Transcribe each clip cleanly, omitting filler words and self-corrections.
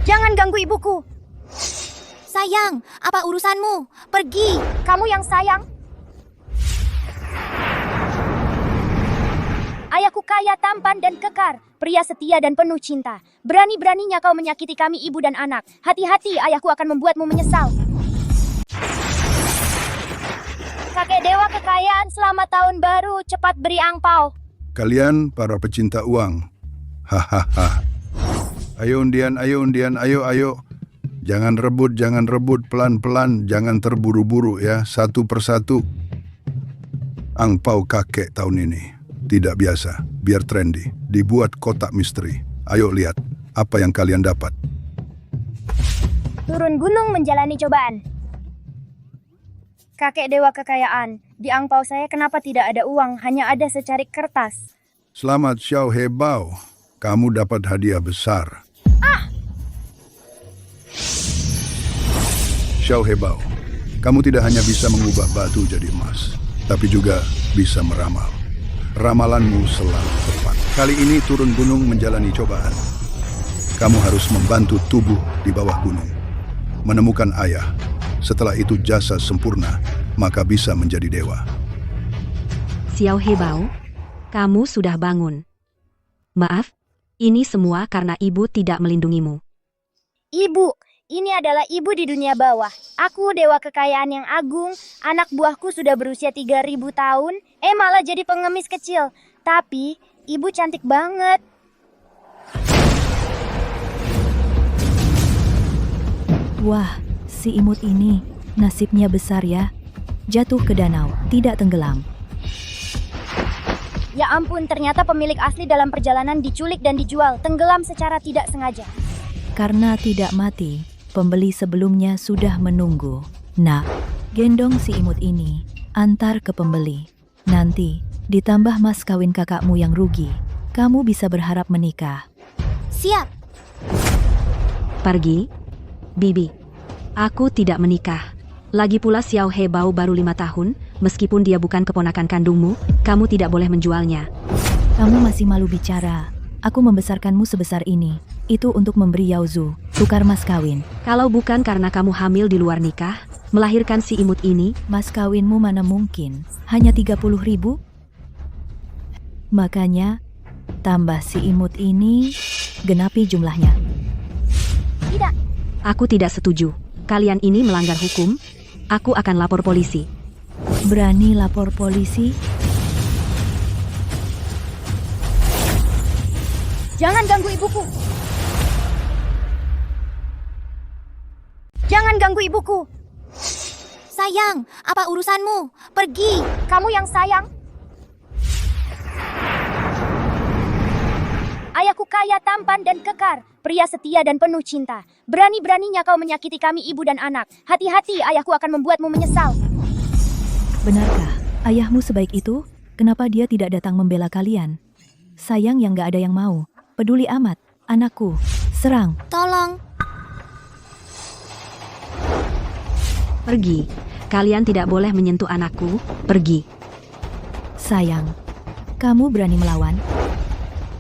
Jangan ganggu ibuku. Sayang, apa urusanmu? Pergi. Kamu yang sayang? Ayahku kaya, tampan, dan kekar. Pria setia dan penuh cinta. Berani-beraninya kau menyakiti kami ibu dan anak. Hati-hati, ayahku akan membuatmu menyesal. Kakek dewa kekayaan, selamat tahun baru. Cepat beri angpau. Kalian para pecinta uang. Hahaha. Ayo undian, ayo. Jangan rebut, pelan-pelan, jangan terburu-buru ya, satu persatu. Angpau kakek tahun ini. Tidak biasa, biar trendy. Dibuat kotak misteri. Ayo lihat, apa yang kalian dapat. Turun gunung menjalani cobaan. Kakek dewa kekayaan, di angpau saya kenapa tidak ada uang, hanya ada secarik kertas. Selamat Xiao Hebao, kamu dapat hadiah besar. Xiao Hebao, kamu tidak hanya bisa mengubah batu jadi emas, tapi juga bisa meramal. Ramalanmu selalu tepat. Kali ini turun gunung menjalani cobaan. Kamu harus membantu tubuh di bawah gunung. Menemukan ayah. Setelah itu jasa sempurna, maka bisa menjadi dewa. Xiao Hebao, kamu sudah bangun. Maaf, ini semua karena ibu tidak melindungimu. Ibu, ini adalah ibu di dunia bawah. Aku dewa kekayaan yang agung, anak buahku sudah berusia 3.000 tahun, malah jadi pengemis kecil. Tapi, ibu cantik banget. Wah, si imut ini nasibnya besar ya. Jatuh ke danau, tidak tenggelam. Ya ampun, ternyata pemilik asli dalam perjalanan diculik dan dijual, tenggelam secara tidak sengaja. Karena tidak mati, pembeli sebelumnya sudah menunggu. Nah, gendong si imut ini, antar ke pembeli. Nanti, ditambah mas kawin kakakmu yang rugi, kamu bisa berharap menikah. Siap. Pergi, Bibi. Aku tidak menikah. Lagi pula Xiao Hebao baru 5 tahun, meskipun dia bukan keponakan kandungmu, kamu tidak boleh menjualnya. Kamu masih malu bicara. Aku membesarkanmu sebesar ini. Itu untuk memberi Yaozu, tukar mas kawin. Kalau bukan karena kamu hamil di luar nikah, melahirkan si imut ini, Mas kawinmu mana mungkin? Hanya 30.000? Makanya, tambah si imut ini, genapi jumlahnya. Tidak. aku tidak setuju. Kalian ini melanggar hukum. Aku akan lapor polisi. Berani lapor polisi? Jangan ganggu ibuku. Jangan ganggu ibuku. Sayang, apa urusanmu? Pergi. Kamu yang sayang? Ayahku kaya, tampan, dan kekar. Pria setia dan penuh cinta. Berani-beraninya kau menyakiti kami ibu dan anak. Hati-hati, ayahku akan membuatmu menyesal. Benarkah ayahmu sebaik itu? Kenapa dia tidak datang membela kalian? Sayang yang gak ada yang mau. Peduli amat. Anakku, serang. Tolong. Pergi. Kalian tidak boleh menyentuh anakku. Pergi. Sayang, kamu berani melawan?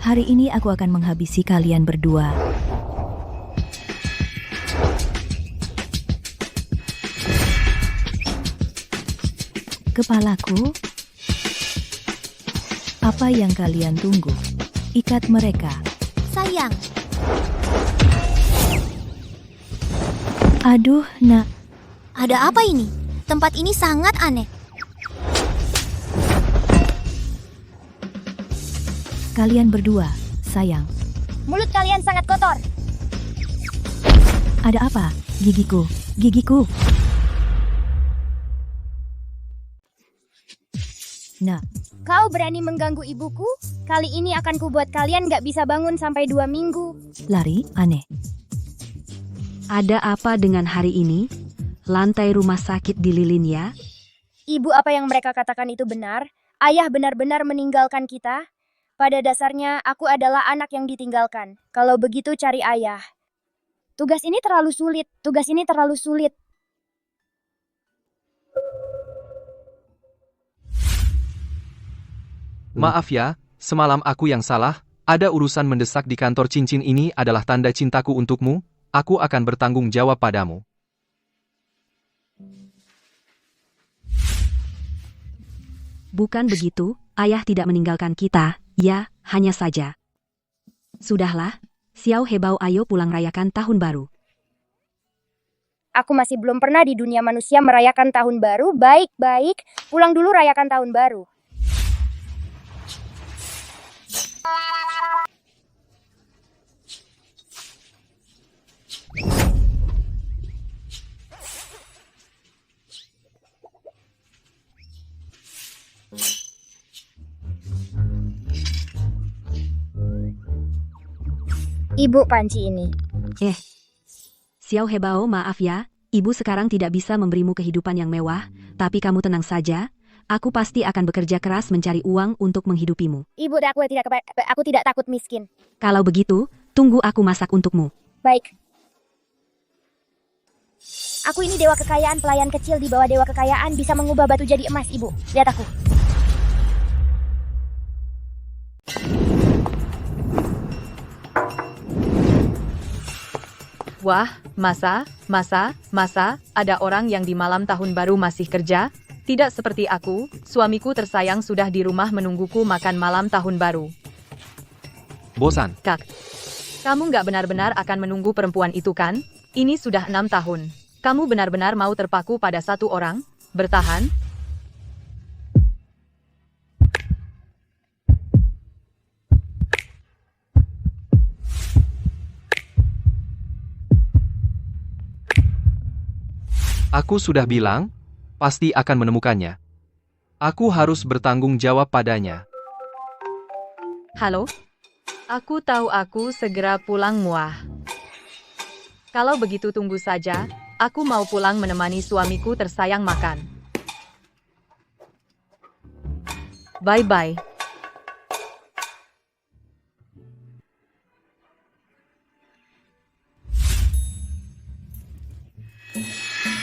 Hari ini aku akan menghabisi kalian berdua. Kepalaku, apa yang kalian tunggu? Ikat mereka. Sayang. Aduh, nak. Ada apa ini? Tempat ini sangat aneh. Kalian berdua, sayang. Mulut kalian sangat kotor. Ada apa? Gigiku, gigiku. Nah, Kau berani mengganggu ibuku? Kali ini akan kubuat kalian gak bisa bangun sampai 2 minggu. lari, aneh. Ada apa dengan hari ini? Lantai rumah sakit dililin ya? Ibu, apa yang mereka katakan itu benar? Ayah benar-benar meninggalkan kita? Pada dasarnya, aku adalah anak yang ditinggalkan. Kalau begitu, cari ayah. Tugas ini terlalu sulit. Maaf ya, semalam aku yang salah. Ada urusan mendesak di kantor cincin ini adalah tanda cintaku untukmu. aku akan bertanggung jawab padamu. Bukan begitu, ayah tidak meninggalkan kita, ya, hanya saja. Sudahlah, Xiao Hebao, ayo pulang rayakan tahun baru. Aku masih belum pernah di dunia manusia merayakan tahun baru. Baik, pulang dulu rayakan tahun baru. Ibu panci ini. Xiao Hebao, maaf ya, ibu sekarang tidak bisa memberimu kehidupan yang mewah, tapi kamu tenang saja, aku pasti akan bekerja keras mencari uang untuk menghidupimu. Ibu, aku tidak takut miskin. Kalau begitu, tunggu aku masak untukmu. Baik. Aku ini dewa kekayaan, pelayan kecil di bawah dewa kekayaan, bisa mengubah batu jadi emas, Ibu. Lihat aku. Wah, masa, ada orang yang di malam tahun baru masih kerja? Tidak seperti aku, suamiku tersayang sudah di rumah menungguku makan malam tahun baru. Bosan. Kak, kamu nggak benar-benar akan menunggu perempuan itu kan? Ini sudah 6 tahun. Kamu benar-benar mau terpaku pada satu orang? Bertahan? Aku sudah bilang, pasti akan menemukannya. Aku harus bertanggung jawab padanya. Halo? Aku tahu aku segera pulang muah. Kalau begitu tunggu saja, aku mau pulang menemani suamiku tersayang makan. Bye-bye.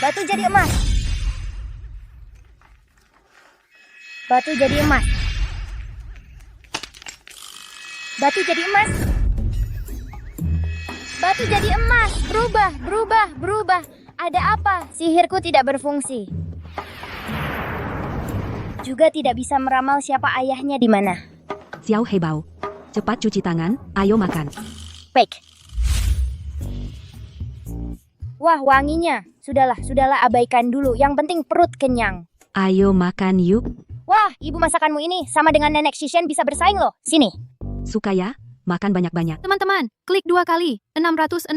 Batu jadi emas. Batu jadi emas. Batu jadi emas. Batu jadi emas. Berubah. Ada apa? Sihirku tidak berfungsi. Juga tidak bisa meramal siapa ayahnya di mana. Xiao Hebao, cepat cuci tangan, ayo makan. Baik. Wah, wanginya. Sudahlah, abaikan dulu. Yang penting perut kenyang. Ayo makan yuk. Wah, ibu masakanmu ini sama dengan nenek Shishen bisa bersaing loh. Sini. Suka ya? Makan banyak-banyak. Teman-teman, klik 2 kali, 666.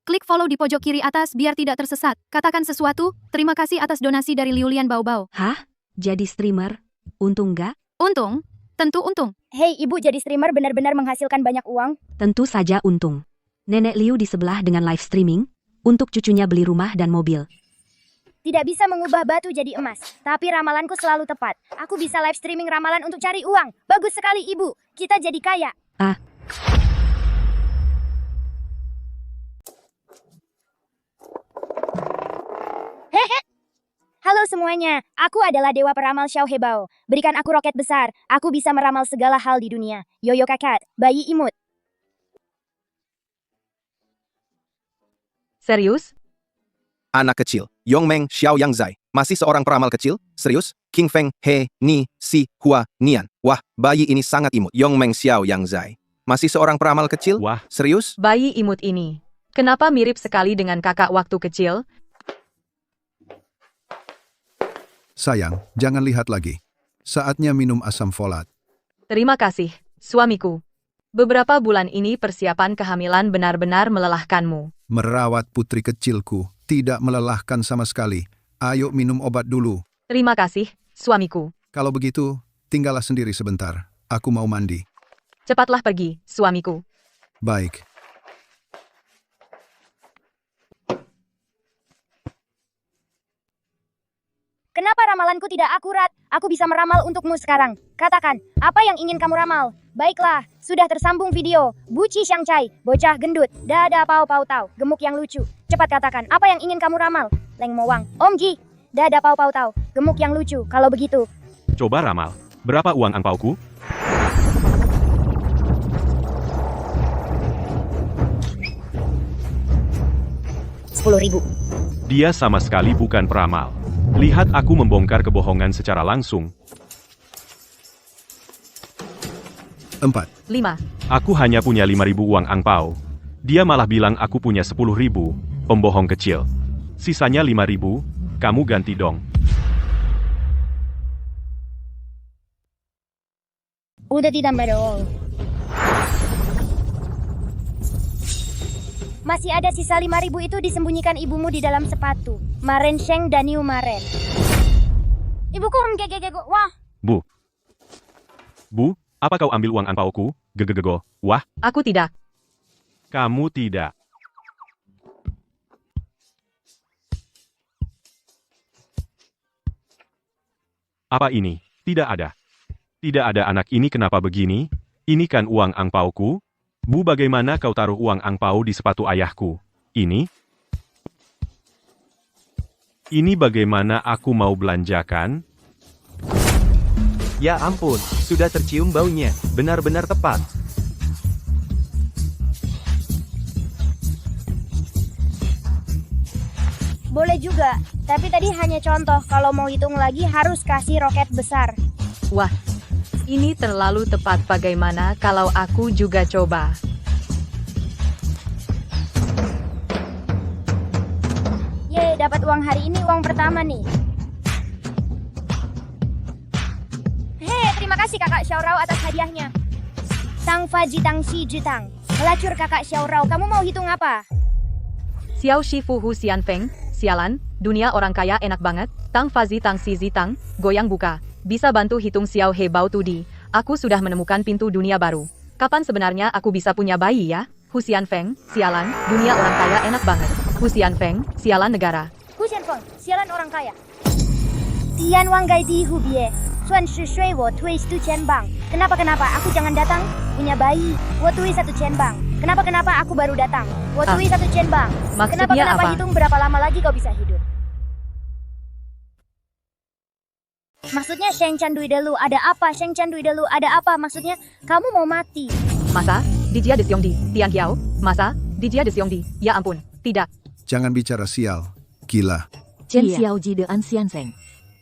Klik follow di pojok kiri atas biar tidak tersesat. Katakan sesuatu, terima kasih atas donasi dari Liulian Baobao. Hah? Jadi streamer? Untung nggak? Untung? Tentu untung. Hei, ibu jadi streamer benar-benar menghasilkan banyak uang? Tentu saja untung. Nenek Liu di sebelah dengan live streaming, untuk cucunya beli rumah dan mobil. Tidak bisa mengubah batu jadi emas, tapi ramalanku selalu tepat. Aku bisa live streaming ramalan untuk cari uang. Bagus sekali, Ibu. Kita jadi kaya. Hehe. Halo semuanya, aku adalah dewa peramal Xiao Hebao. Berikan aku roket besar, aku bisa meramal segala hal di dunia. Yoyo kakak, bayi imut. Serius? Anak kecil, Yongmeng Xiao Yang Zai, masih seorang peramal kecil? Serius? King Feng He Ni Si Hua Nian. Wah, bayi ini sangat imut. Yongmeng Xiao Yang Zai, masih seorang peramal kecil? Wah, Serius? Bayi imut ini. Kenapa mirip sekali dengan kakak waktu kecil? Sayang, jangan lihat lagi. Saatnya minum asam folat. Terima kasih, suamiku. Beberapa bulan ini persiapan kehamilan benar-benar melelahkanmu. Merawat putri kecilku tidak melelahkan sama sekali. Ayo minum obat dulu. Terima kasih, suamiku. Kalau begitu, tinggallah sendiri sebentar. Aku mau mandi. Cepatlah pergi, suamiku. Baik. Kenapa ramalanku tidak akurat? Aku bisa meramal untukmu sekarang. Katakan, apa yang ingin kamu ramal? Baiklah, sudah tersambung video. Buci Xiang Cai, bocah gendut, dada pau pau tau, gemuk yang lucu. Cepat katakan, apa yang ingin kamu ramal? Leng Mowang, Om Ji, dada pau pau tau, gemuk yang lucu. Kalau begitu, Coba ramal. Berapa uang angpauku? 10.000. Dia sama sekali bukan peramal. Lihat aku membongkar kebohongan secara langsung. 4. 5. Aku hanya punya 5.000 uang angpau. Dia malah bilang aku punya 10.000. Pembohong kecil. Sisanya 5.000, kamu ganti dong. Udah ditambah dong. Masih ada sisa 5.000 itu disembunyikan ibumu di dalam sepatu. Maren Sheng dan Niu Maren. Ibuku gego. Wah. Bu, apa kau ambil uang angpauku? Gegegego. Wah, Aku tidak. kamu tidak. Apa ini? Tidak ada. Tidak ada anak ini kenapa begini? Ini kan uang angpauku? Bu, bagaimana kau taruh uang angpau di sepatu ayahku? Ini? Ini bagaimana aku mau belanjakan? Ya ampun, sudah tercium baunya. Benar-benar tepat. Boleh juga, tapi tadi hanya contoh. Kalau mau hitung lagi harus kasih roket besar. Wah, ini terlalu tepat. Bagaimana kalau aku juga coba? Yeay, dapat uang hari ini, uang pertama nih. Hei, terima kasih kakak Xiaorao atas hadiahnya. Tang Fa Jitang Shi Jitang. Pelacur kakak Xiaorao, kamu mau hitung apa? Xiao Shi Fu Hu Xian Feng. Sialan, dunia orang kaya enak banget. Tang Fazi Tang Si Zitang, goyang buka. Bisa bantu hitung Xiao He Bao Tudi. Aku sudah menemukan pintu dunia baru. Kapan sebenarnya aku bisa punya bayi ya? Hu Xian Feng, sialan, dunia orang kaya enak banget. Hu Xian Feng, sialan negara. Hu Xianfeng, sialan orang kaya. Tian Wang Gai Di Hu Bie. Suan Shi Shui Wo Tui 1,000 bang. Kenapa aku jangan datang? Punya bayi. Wo Tui 1,000 bang. Kenapa aku baru datang? Wo Tui 1,000 bang. Maksudnya Kenapa apa? hitung berapa lama lagi kau bisa hidup? Maksudnya Sheng Chan Dui Delu ada apa? Sheng Chan Dui Delu ada apa? Maksudnya kamu mau mati. Masa? Dijia de Xiongdi, Tian Kiao? Masa? Dijia de Xiongdi, ya ampun, tidak. Jangan bicara sial. Gila. Chen Xiao Ji de An Xian Seng.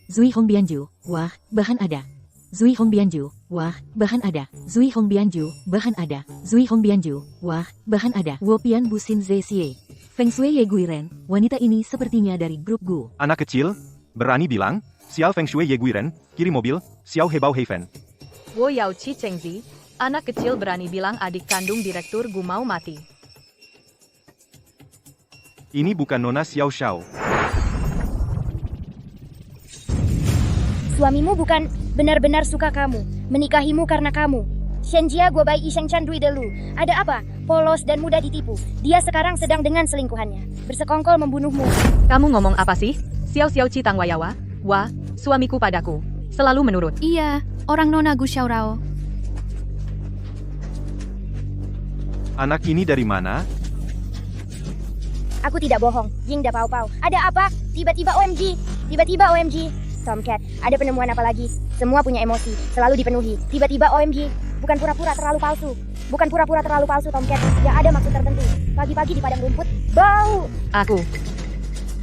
Zui Hong Bianju, wah, bahan ada. Zui Hong Bianju, wah, bahan ada. Zui Hong Bianju, bahan ada. Zui Hong Bianju, wah, bahan ada. Wopian Busin Ze Xie. Feng Shui Ye Guiren, wanita ini sepertinya dari grup Gu. Anak kecil, berani bilang, Xiao Feng Shui Ye Guiren, kirim mobil, Xiao He Bao Hei Fen. Wo Yao Chi Chengzi, anak kecil berani bilang adik kandung direktur Gu mau mati. Ini bukan Nona Xiao Shao. Suamimu bukan benar-benar suka kamu. Menikahimu karena kamu. Shenjia Gua Bai Sheng Chan Dui Delu. Ada apa? Polos dan mudah ditipu. Dia sekarang sedang dengan selingkuhannya. Bersekongkol membunuhmu. Kamu ngomong apa sih? Xiao Xiao Chi Tang Wayawa? Wah, suamiku padaku. Selalu menurut. Iya, orang Nona Gu Xiaorao. Anak ini dari mana? Aku tidak bohong. Ying da Pao Pao. Ada apa? Tiba-tiba OMG. Tiba-tiba OMG. Tomcat, ada penemuan apa lagi? Semua punya emosi, selalu dipenuhi. Tiba-tiba OMG. Bukan pura-pura terlalu palsu. Bukan pura-pura terlalu palsu, Tomcat. Ya ada maksud tertentu. Pagi-pagi di padang rumput, bau.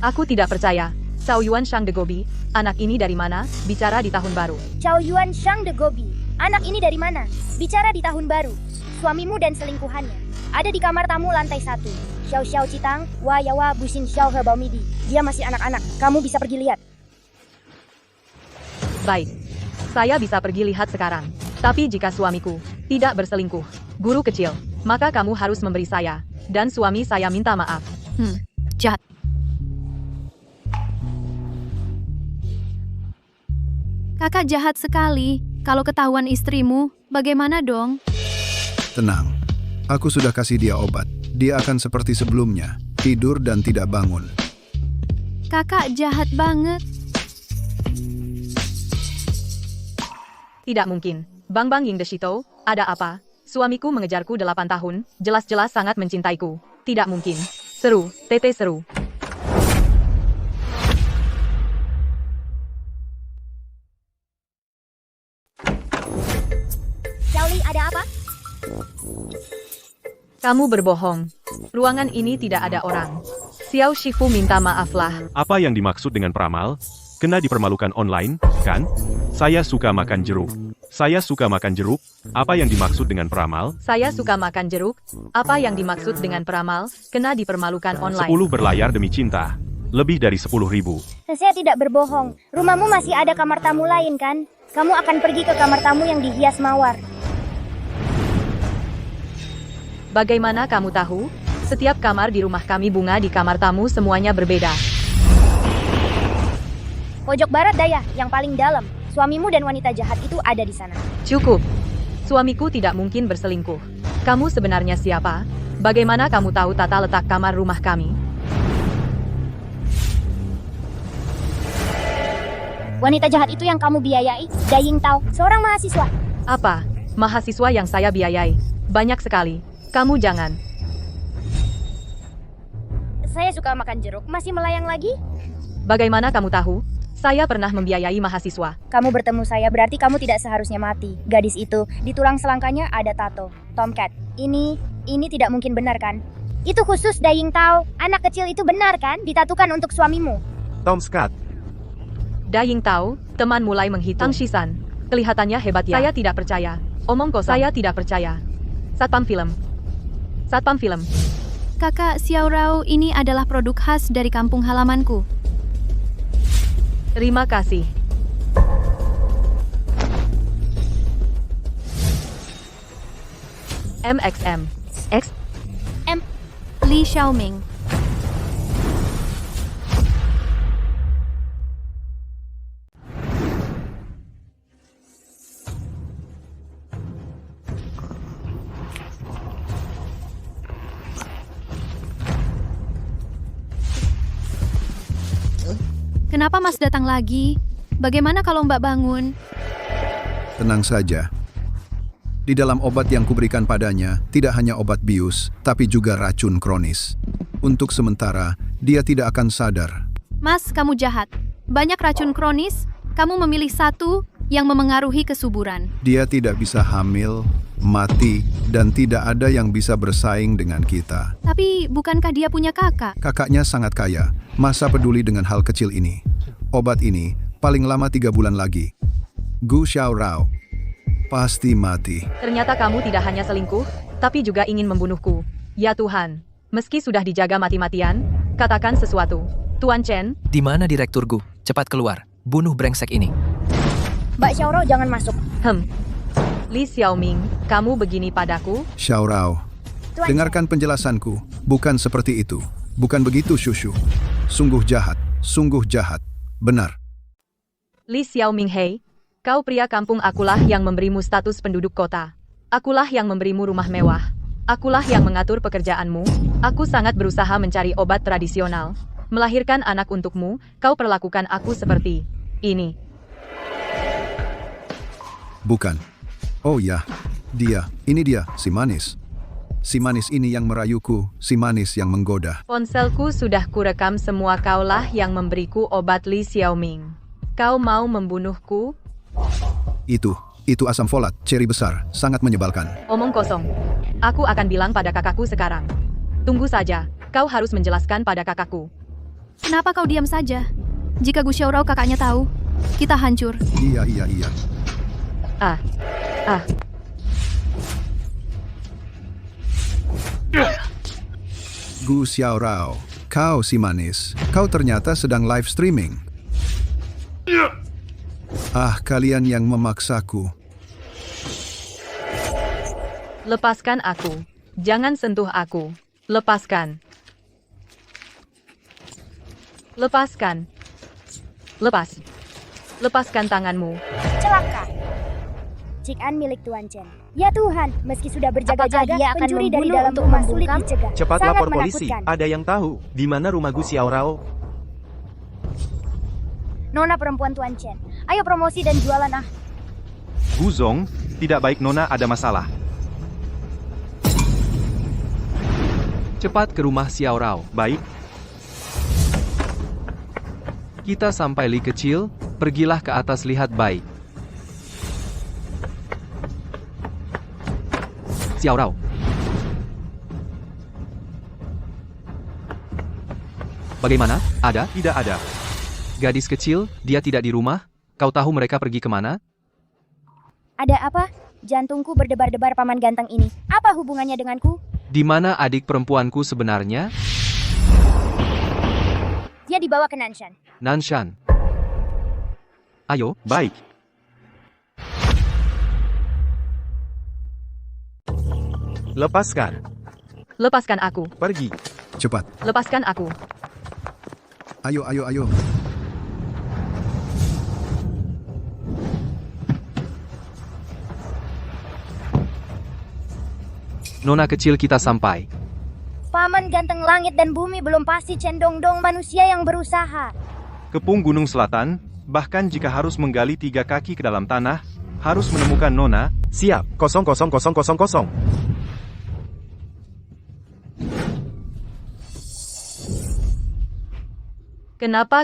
Aku tidak percaya. Cao Yuan Shang de Gobi, anak ini dari mana? Bicara di tahun baru. Cao Yuan Shang de Gobi. Anak ini dari mana? Bicara di tahun baru. Suamimu dan selingkuhannya. Ada di kamar tamu lantai 1. Xiao Xiao Citang, Wa Yawa Busin Xiao He Bao Midi. Dia masih anak-anak. Kamu bisa pergi lihat. Baik. Saya bisa pergi lihat sekarang. Tapi jika suamiku tidak berselingkuh, guru kecil, maka kamu harus memberi saya dan suami saya minta maaf. Jahat. Kakak jahat sekali. Kalau ketahuan istrimu, bagaimana dong? Tenang. Aku sudah kasih dia obat. Dia akan seperti sebelumnya. Tidur dan tidak bangun. Kakak jahat banget. Tidak mungkin. Bang Bang Ying de Shito, ada apa? Suamiku mengejarku 8 tahun, jelas-jelas sangat mencintaiku. Tidak mungkin. Seru, Tete seru. Xiaoli, ada apa? Kamu berbohong. Ruangan ini tidak ada orang. Xiao Shifu minta maaflah. Apa yang dimaksud dengan peramal? Kena dipermalukan online, kan? Saya suka makan jeruk. Saya suka makan jeruk. Apa yang dimaksud dengan peramal? Saya suka makan jeruk. Apa yang dimaksud dengan peramal? Kena dipermalukan online. 10 berlayar demi cinta. Lebih dari 10.000. Saya tidak berbohong. Rumahmu masih ada kamar tamu lain, kan? Kamu akan pergi ke kamar tamu yang dihias mawar. Bagaimana kamu tahu? Setiap kamar di rumah kami bunga di kamar tamu semuanya berbeda. Pojok barat daya, yang paling dalam. Suamimu dan wanita jahat itu ada di sana. Cukup. Suamiku tidak mungkin berselingkuh. Kamu sebenarnya siapa? Bagaimana kamu tahu tata letak kamar rumah kami? Wanita jahat itu yang kamu biayai, Daying Tao, seorang mahasiswa. Apa? Mahasiswa yang saya biayai. Banyak sekali. Kamu jangan. Saya suka makan jeruk, masih melayang lagi? Bagaimana kamu tahu? Saya pernah membiayai mahasiswa. Kamu bertemu saya berarti kamu tidak seharusnya mati. Gadis itu, di tulang selangkanya ada tato. Tomcat. Ini tidak mungkin benar kan? Itu khusus Daying Tao. Anak kecil itu benar kan? Ditatukan untuk suamimu. Tom Scott. Daying Tao, teman mulai menghitung. Tang Shisan, kelihatannya hebat ya. Saya tidak percaya. Omong kosong. Saya tidak percaya. Satpam film. Satpam film. Kakak Xiao Rao, ini adalah produk khas dari kampung halamanku. Terima kasih. MXM. X. Li Xiaoming. Kenapa Mas datang lagi? Bagaimana kalau Mbak bangun? Tenang saja. Di dalam obat yang kuberikan padanya, tidak hanya obat bius, tapi juga racun kronis. Untuk sementara, dia tidak akan sadar. Mas, kamu jahat. Banyak racun kronis, kamu memilih satu yang memengaruhi kesuburan. Dia tidak bisa hamil, mati, dan tidak ada yang bisa bersaing dengan kita. Tapi bukankah dia punya kakak? Kakaknya sangat kaya, masa peduli dengan hal kecil ini. Obat ini paling lama 3 bulan lagi. Gu Xiao Rao pasti mati. Ternyata kamu tidak hanya selingkuh, tapi juga ingin membunuhku. Ya Tuhan, meski sudah dijaga mati-matian, katakan sesuatu. Tuan Chen, Di mana Direktur Gu? Cepat keluar. Bunuh brengsek ini. Mbak Xiao Rao jangan masuk. Li Xiaoming, kamu begini padaku? Xiao Rao, Tuan dengarkan penjelasanku. Bukan seperti itu. Bukan begitu, Shushu. Sungguh jahat. Sungguh jahat. Benar. Li Xiaoming, hei, kau pria kampung, akulah yang memberimu status penduduk kota. Akulah yang memberimu rumah mewah. Akulah yang mengatur pekerjaanmu. Aku sangat berusaha mencari obat tradisional. Melahirkan anak untukmu, kau perlakukan aku seperti ini. Bukan. Oh ya, ini dia, si manis. Si manis ini yang merayuku, si manis yang menggoda. Ponselku sudah kurekam semua, kaulah yang memberiku obat Li Xiaoming. Kau mau membunuhku? Itu asam folat, ceri besar, sangat menyebalkan. Omong kosong. Aku akan bilang pada kakakku sekarang. Tunggu saja, kau harus menjelaskan pada kakakku. Kenapa kau diam saja? Jika Gu Xiao Rao kakaknya tahu, kita hancur. Iya. Gu Xiao Rao, kau si manis, kau ternyata sedang live streaming. Kalian yang memaksaku. Lepaskan aku. Jangan sentuh aku. Lepaskan. Lepaskan. Lepaskan tanganmu. Celaka. Cikan milik Tuan Chen. Ya Tuhan, meski sudah berjaga-jaga, dia akan pencuri dari membunuh dalam untuk rumah sulit membungkam? dicegah. Cepat Sangat lapor polisi. menakutkan. Ada yang tahu di mana rumah Gu Xiao Rao? Nona perempuan Tuan Chen. Ayo promosi dan jualan Guzong, tidak baik Nona ada masalah. Cepat ke rumah Xiao Rao. Baik, Kita sampai Li kecil, pergilah ke atas lihat baik. Xiao Rao. Bagaimana? Ada? Tidak ada. Gadis kecil, dia tidak di rumah? Kau tahu mereka pergi kemana? Ada apa? Jantungku berdebar-debar paman ganteng ini. Apa hubungannya denganku? Di mana adik perempuanku sebenarnya? Dia dibawa ke Nanshan. Nanshan. Ayo, Baik. Lepaskan. Lepaskan aku. Pergi. Cepat. Lepaskan aku. Ayo, ayo, ayo. nona kecil kita sampai. Paman ganteng langit dan bumi belum pasti cendong-dong manusia yang berusaha. Kepung Gunung Selatan, bahkan jika harus menggali 3 kaki ke dalam tanah, harus menemukan nona. Siap. 00000.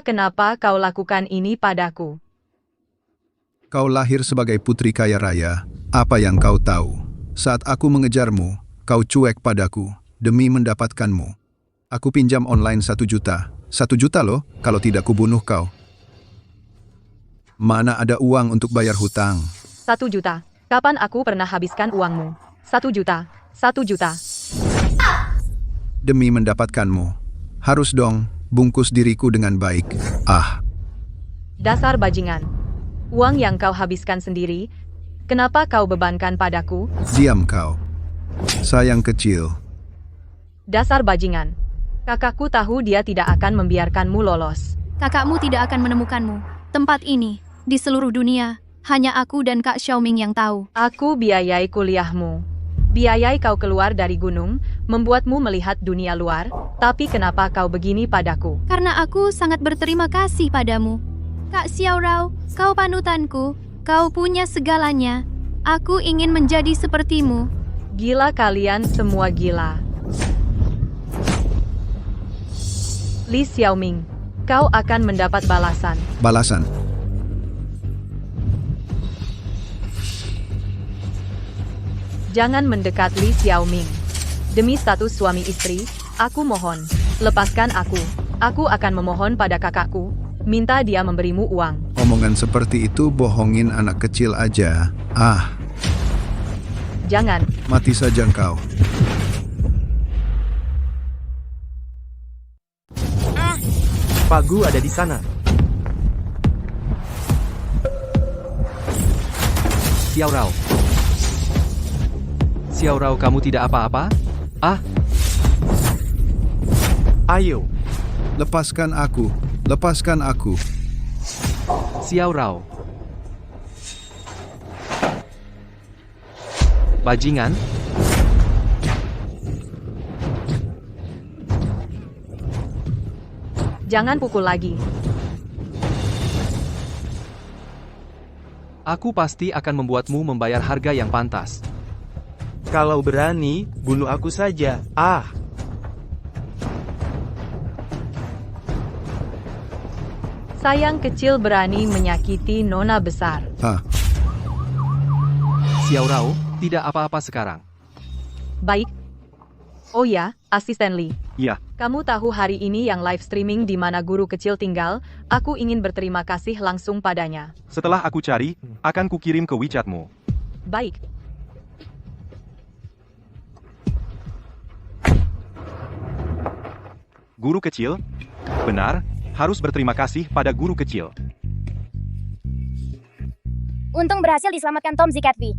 Kenapa kau lakukan ini padaku? Kau lahir sebagai putri kaya raya. Apa yang kau tahu? Saat aku mengejarmu, kau cuek padaku demi mendapatkanmu. Aku pinjam online 1 juta. 1 juta loh, kalau tidak kubunuh kau. Mana ada uang untuk bayar hutang? 1 juta. Kapan aku pernah habiskan uangmu? 1 juta. 1 juta. Demi mendapatkanmu. Harus dong, bungkus diriku dengan baik. Ah, Dasar bajingan. Uang yang kau habiskan sendiri, kenapa kau bebankan padaku? diam kau. Sayang kecil. Dasar bajingan. Kakakku tahu dia tidak akan membiarkanmu lolos. Kakakmu tidak akan menemukanmu. Tempat ini, di seluruh dunia, hanya aku dan Kak Xiaoming yang tahu. Aku biayai kuliahmu. Biayai kau keluar dari gunung, membuatmu melihat dunia luar, tapi kenapa kau begini padaku? Karena aku sangat berterima kasih padamu. Kak Xiao Rao, kau panutanku. Kau punya segalanya. Aku ingin menjadi sepertimu. Gila kalian semua gila. Li Xiaoming, kau akan mendapat balasan. Balasan. Jangan mendekat Li Xiaoming. Demi status suami istri, aku mohon, lepaskan aku. Aku akan memohon pada kakakku, minta dia memberimu uang. Omongan seperti itu bohongin anak kecil aja. Ah, Jangan. mati saja kau. Pak Gu ada di sana. Xiao Rao. Xiao Rao, kamu tidak apa-apa? Ah, Ayo. Lepaskan aku. Lepaskan aku. Xiao Rao. Bajingan? Jangan pukul lagi. Aku pasti akan membuatmu membayar harga yang pantas. Kalau berani, bunuh aku saja. Ah. Sayang kecil berani menyakiti nona besar. Ah, Xiao Rao, tidak apa-apa sekarang. Baik. Oh ya, Asisten Li. Ya. Kamu tahu hari ini yang live streaming di mana guru kecil tinggal? Aku ingin berterima kasih langsung padanya. Setelah aku cari, akan kukirim ke WeChatmu. Baik. Guru kecil? Benar, harus berterima kasih pada guru kecil. Untung berhasil diselamatkan Tom Zikatvi.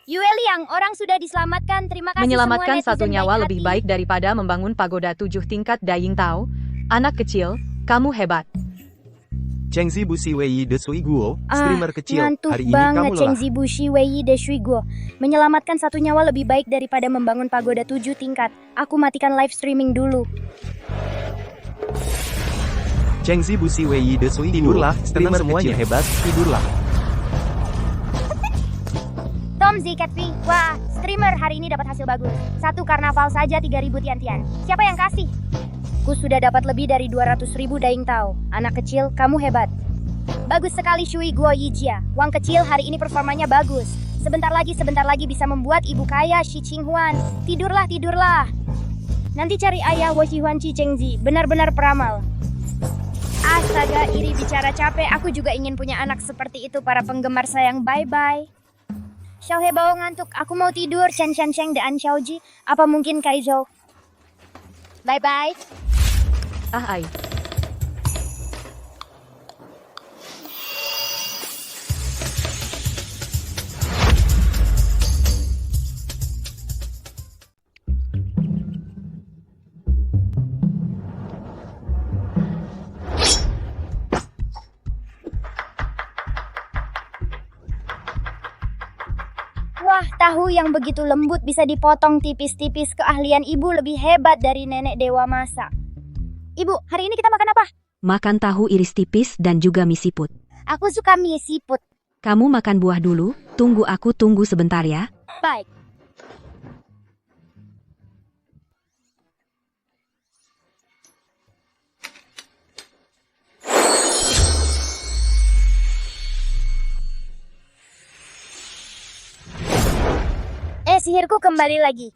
Yue Liang, orang sudah diselamatkan. Terima kasih Menyelamatkan semua satu netizen nyawa baik lebih hati. baik daripada membangun pagoda 7 tingkat Daying Tao. Anak kecil, kamu hebat. Chengzi Busi Wei de Sui Guo, streamer kecil. Ngantuk Hari ini banget kamu Cheng lelah. Zibushi Wei de Shuiguo. Menyelamatkan satu nyawa lebih baik daripada membangun pagoda 7 tingkat. Aku matikan live streaming dulu. Chengzi Busi Wei de Sui Guo, Tidurlah, streamer tenang semuanya kecil. hebat, tidurlah. Tom Zikatvi, wah, streamer hari ini dapat hasil bagus. Satu karnaval saja 3.000 tian-tian. Siapa yang kasih? Ku sudah dapat lebih dari 200.000 Daying Tao. Anak kecil, kamu hebat. Bagus sekali Shui Guo Yijia. Wang kecil hari ini performanya bagus. Sebentar lagi bisa membuat ibu kaya Shi Qinghuan. Tidurlah, tidurlah. Nanti cari ayah Wosihuan Chengzi, benar-benar peramal. Astaga, iri bicara capek. Aku juga ingin punya anak seperti itu, para penggemar sayang. Bye-bye. Xiao Hebao ngantuk. Aku mau tidur. Chen Shan Sheng dan Xiaoji. Apa mungkin Kaizhou? Bye-bye. Ai. Wah, tahu yang begitu lembut bisa dipotong tipis-tipis. Keahlian ibu lebih hebat dari nenek dewa masak. Ibu, hari ini kita makan apa? Makan tahu iris tipis dan juga mie siput. Aku suka mie siput. Kamu makan buah dulu, aku tunggu sebentar ya. Baik. Sihirku kembali lagi.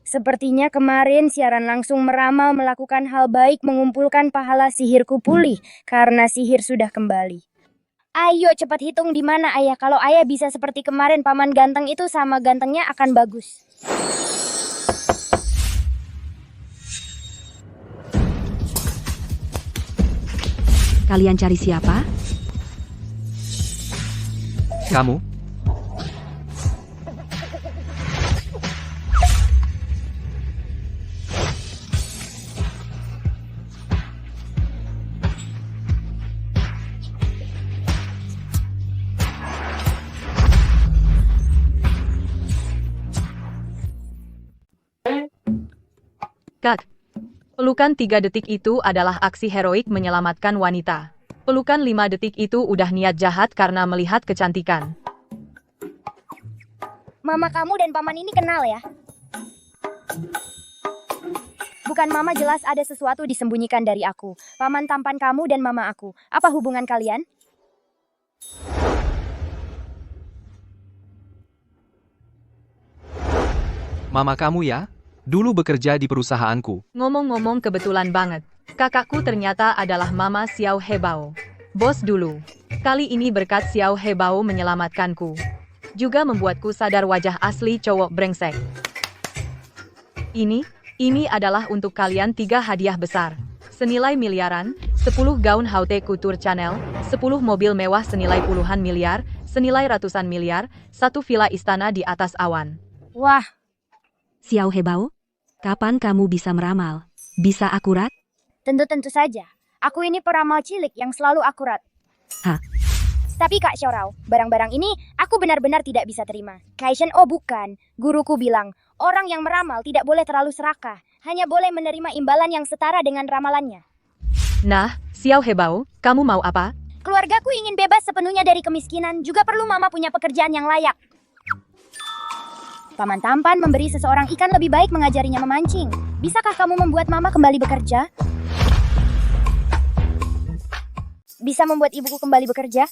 Sepertinya kemarin siaran langsung meramal melakukan hal baik, mengumpulkan pahala sihirku pulih karena sihir sudah kembali. Ayo cepat hitung di mana ayah. Kalau ayah bisa seperti kemarin, paman ganteng itu sama gantengnya akan bagus. Kalian cari siapa? Kamu? Kak, pelukan 3 detik itu adalah aksi heroik menyelamatkan wanita. Pelukan 5 detik itu udah niat jahat karena melihat kecantikan. Mama kamu dan paman ini kenal ya? Bukan mama, jelas ada sesuatu disembunyikan dari aku. Paman tampan kamu dan mama aku. Apa hubungan kalian? Mama kamu ya? Dulu bekerja di perusahaanku. Ngomong-ngomong kebetulan banget. Kakakku ternyata adalah Mama Xiao Hebao. Bos dulu. Kali ini berkat Xiao Hebao menyelamatkanku. Juga membuatku sadar wajah asli cowok brengsek. Ini adalah untuk kalian 3 hadiah besar. Senilai miliaran, 10 gaun haute couture Chanel, 10 mobil mewah senilai puluhan miliar, senilai ratusan miliar, 1 villa istana di atas awan. Wah. Xiao Hebao, kapan kamu bisa meramal? Bisa akurat? Tentu saja. Aku ini peramal cilik yang selalu akurat. Hah? Tapi Kak Xiaorao, barang-barang ini aku benar-benar tidak bisa terima. Kaishen, oh bukan. Guruku bilang, orang yang meramal tidak boleh terlalu serakah. Hanya boleh menerima imbalan yang setara dengan ramalannya. Nah, Xiao Hebao, kamu mau apa? Keluargaku ingin bebas sepenuhnya dari kemiskinan. Juga perlu mama punya pekerjaan yang layak. Paman tampan memberi seseorang ikan, lebih baik mengajarinya memancing. Bisakah kamu membuat mama kembali bekerja? Bisa membuat ibuku kembali bekerja?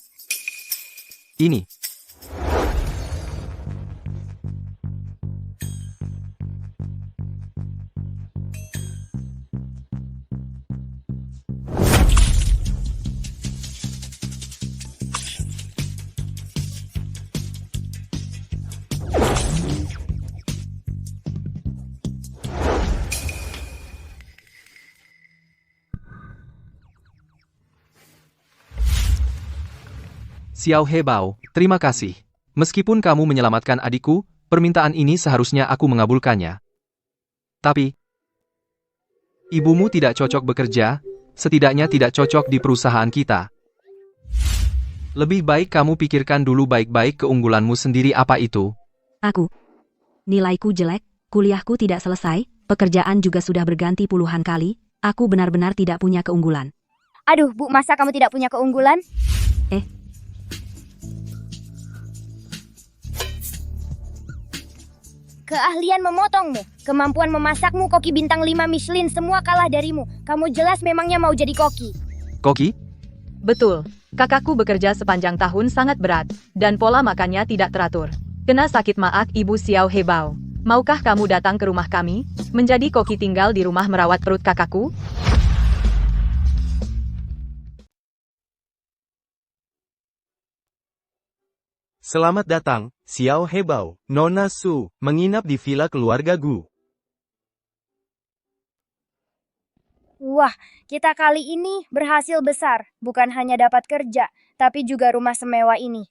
Ini. Xiao Hebao, terima kasih. Meskipun kamu menyelamatkan adikku, permintaan ini seharusnya aku mengabulkannya. Tapi, ibumu tidak cocok bekerja, setidaknya tidak cocok di perusahaan kita. Lebih baik kamu pikirkan dulu baik-baik keunggulanmu sendiri apa itu. Aku. Nilaiku jelek, kuliahku tidak selesai, pekerjaan juga sudah berganti puluhan kali, aku benar-benar tidak punya keunggulan. Aduh, Bu, masa kamu tidak punya keunggulan? Keahlian memotongmu, kemampuan memasakmu, koki bintang 5 Michelin, semua kalah darimu. Kamu jelas memangnya mau jadi koki. Koki? Betul. Kakakku bekerja sepanjang tahun sangat berat, dan pola makannya tidak teratur. Kena sakit maag Ibu Xiao Hebao. Maukah kamu datang ke rumah kami, menjadi koki tinggal di rumah merawat perut kakakku? Selamat datang, Xiao Hebao, Nona Su, menginap di villa keluarga Gu. Wah, kita kali ini berhasil besar. Bukan hanya dapat kerja, tapi juga rumah semewah ini.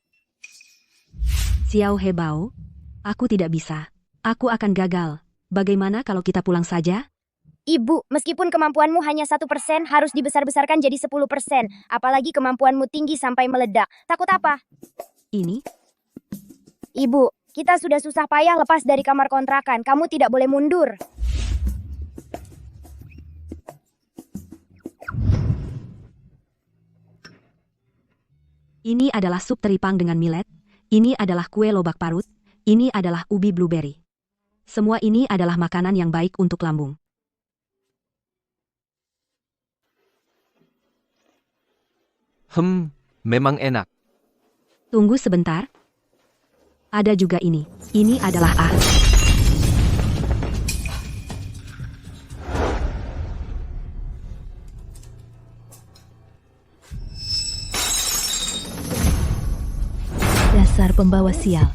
Xiao Hebao, aku tidak bisa. Aku akan gagal. Bagaimana kalau kita pulang saja? Ibu, meskipun kemampuanmu hanya 1%, harus dibesar-besarkan jadi 10%. Apalagi kemampuanmu tinggi sampai meledak. Takut apa? Ini? Ibu, kita sudah susah payah lepas dari kamar kontrakan. Kamu tidak boleh mundur. Ini adalah sup teripang dengan millet. Ini adalah kue lobak parut. Ini adalah ubi blueberry. Semua ini adalah makanan yang baik untuk lambung. Memang enak. Tunggu sebentar. Ada juga ini. Ini adalah Dasar pembawa sial.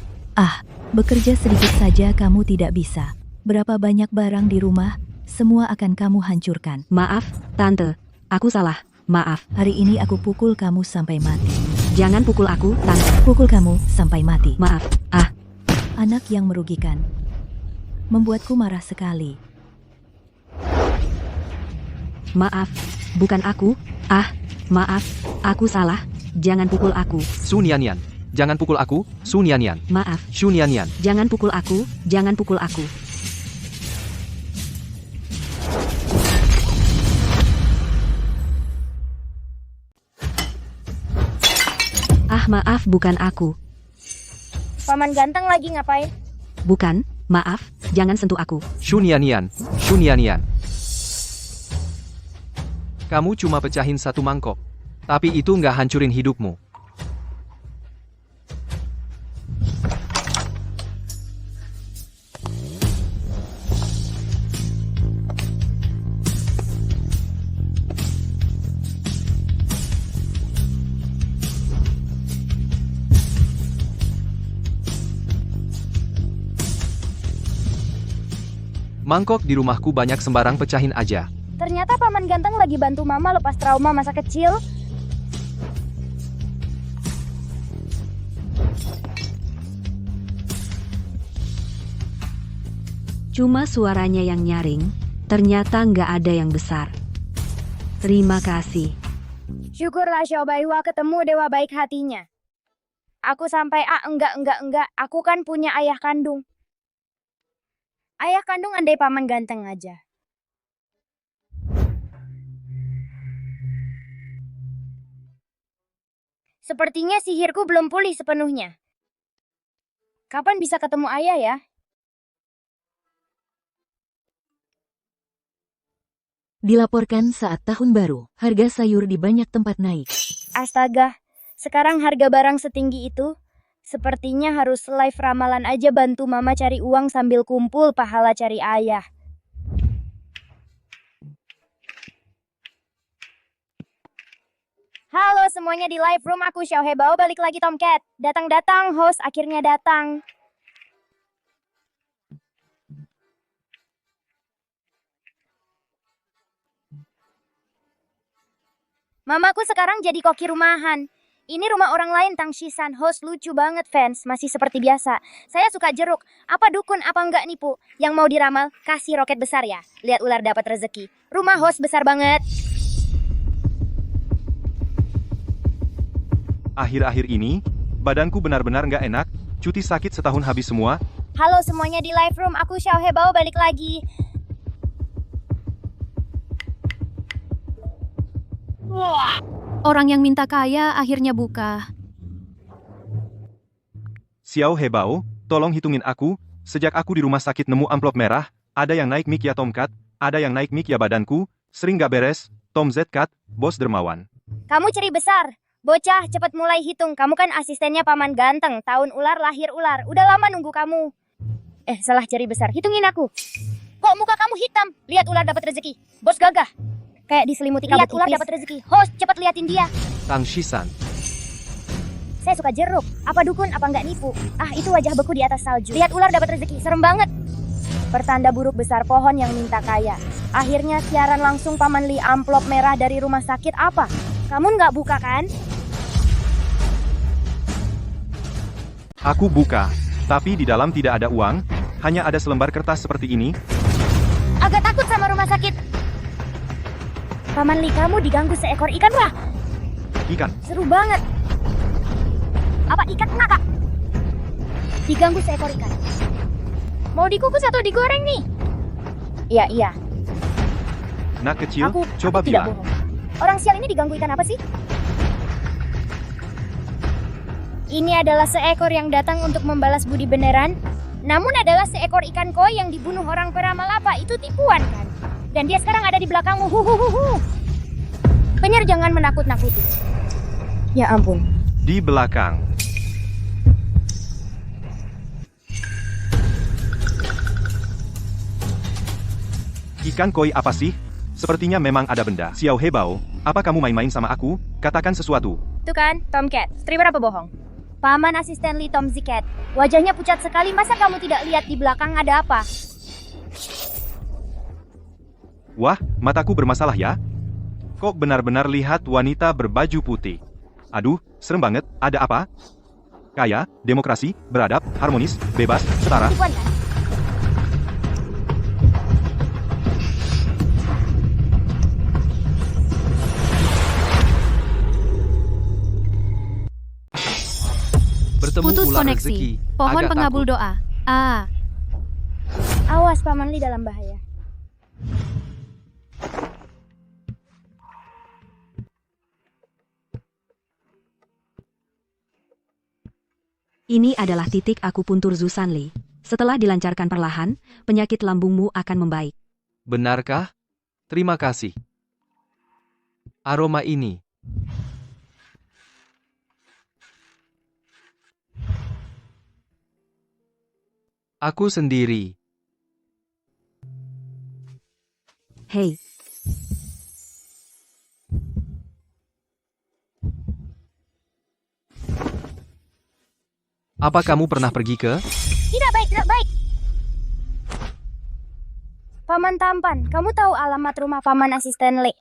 Bekerja sedikit saja kamu tidak bisa. Berapa banyak barang di rumah, semua akan kamu hancurkan. Maaf, Tante. Aku salah. Maaf. Hari ini aku pukul kamu sampai mati. Jangan pukul aku, Tante. Pukul kamu sampai mati. Maaf. Anak yang merugikan. Membuatku marah sekali. Maaf. Bukan aku. Maaf. Aku salah. Jangan pukul aku. Su Nian. Jangan pukul aku, Su Nian. Maaf. Su Nian. Jangan pukul aku. Jangan pukul aku. Maaf, bukan aku. Paman ganteng lagi ngapain? Bukan, maaf, jangan sentuh aku. Su Nian. Kamu cuma pecahin satu mangkok. Tapi itu nggak hancurin hidupmu. Mangkok di rumahku banyak sembarang pecahin aja. Ternyata paman ganteng lagi bantu mama lepas trauma masa kecil. Cuma suaranya yang nyaring, ternyata nggak ada yang besar. Terima kasih. Syukurlah Xiao Baihua ketemu dewa baik hatinya. Aku sampai enggak, aku kan punya ayah kandung. Ayah kandung andai paman ganteng aja. Sepertinya sihirku belum pulih sepenuhnya. Kapan bisa ketemu ayah ya? Dilaporkan saat tahun baru, harga sayur di banyak tempat naik. Astaga, sekarang harga barang setinggi itu? Sepertinya harus live ramalan aja bantu mama cari uang sambil kumpul pahala cari ayah. Halo semuanya di live room, aku Xiao Hebao, balik lagi Tomcat. Datang-datang, host akhirnya datang. Mamaku sekarang jadi koki rumahan. Ini rumah orang lain, Tang Shisan, host lucu banget fans, masih seperti biasa. Saya suka jeruk, apa dukun apa enggak nipu. Yang mau diramal, kasih roket besar ya. Lihat ular dapat rezeki. Rumah host besar banget. Akhir-akhir ini, badanku benar-benar nggak enak, cuti sakit setahun habis semua. Halo semuanya di live room, aku Xiao Hebao balik lagi. Orang yang minta kaya akhirnya buka. Xiao Hebao, tolong hitungin aku, sejak aku di rumah sakit nemu amplop merah, ada yang naik mic ya Tomcat, ada yang naik mic ya badanku, sering gak beres, Tom Zcat, Bos Dermawan. Kamu ceri besar. Bocah, cepet mulai hitung. Kamu kan asistennya paman ganteng. Tahun ular, lahir ular. Udah lama nunggu kamu. Salah jari besar. Hitungin aku. Kok muka kamu hitam? Lihat ular dapat rezeki. Bos gagah. Kayak diselimuti kabut. Lihat ular dapat rezeki. Host, cepat liatin dia. Tang Shisan. Saya suka jeruk. Apa dukun, apa nggak nipu? Itu wajah beku di atas salju. Lihat ular dapat rezeki. Serem banget. Pertanda buruk besar pohon yang minta kaya. Akhirnya siaran langsung Paman Li, amplop merah dari rumah sakit apa? Kamu nggak buka kan? Aku buka, tapi di dalam tidak ada uang, hanya ada selembar kertas seperti ini. Agak takut sama rumah sakit. Paman Li, kamu diganggu seekor ikan. Wah, Ikan. seru banget. Apa ikan ngakak? Diganggu seekor ikan. Mau dikukus atau digoreng nih? Iya. Nak kecil, Aku coba tidak bilang. bohong. Orang sial ini diganggu ikan apa sih? Ini adalah seekor yang datang untuk membalas budi beneran. Namun adalah seekor ikan koi yang dibunuh orang peramal apa. Itu tipuan kan? Dan dia sekarang ada di belakangmu. Huhuhuhu. Penyer, jangan menakut-nakuti. Ya ampun. Di belakang. Ikan koi apa sih? Sepertinya memang ada benda. Xiao Hebao, apa kamu main-main sama aku? Katakan sesuatu. Itu kan, Tomcat. Streamer apa bohong? Paman asisten Li, Tom Ziket. Wajahnya pucat sekali. Masa kamu tidak lihat di belakang ada apa? Wah, mataku bermasalah ya? Kok benar-benar lihat wanita berbaju putih? Aduh, serem banget. Ada apa? Kaya, demokrasi, beradab, harmonis, bebas, setara. Tipuan kan? Bertemu Putus ular koneksi. rezeki. Pohon Agak pengabul takut. doa. Awas, Paman Li dalam bahaya. Ini adalah titik akupuntur Zusanli. Setelah dilancarkan perlahan, penyakit lambungmu akan membaik. Benarkah? Terima kasih. Aroma ini. Aku sendiri. Hei, Apa kamu pernah pergi ke? Tidak baik, tidak baik. Paman tampan, kamu tahu alamat rumah Paman asisten Li?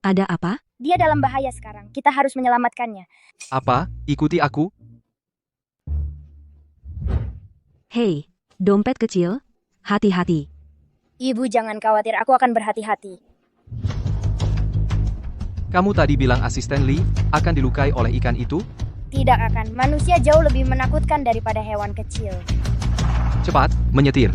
ada apa? Dia dalam bahaya sekarang. Kita harus menyelamatkannya. Apa? Ikuti aku? Hei, dompet kecil, hati-hati. Ibu jangan khawatir, aku akan berhati-hati. Kamu tadi bilang asisten Li akan dilukai oleh ikan itu? Tidak akan. Manusia jauh lebih menakutkan daripada hewan kecil. Cepat, menyetir.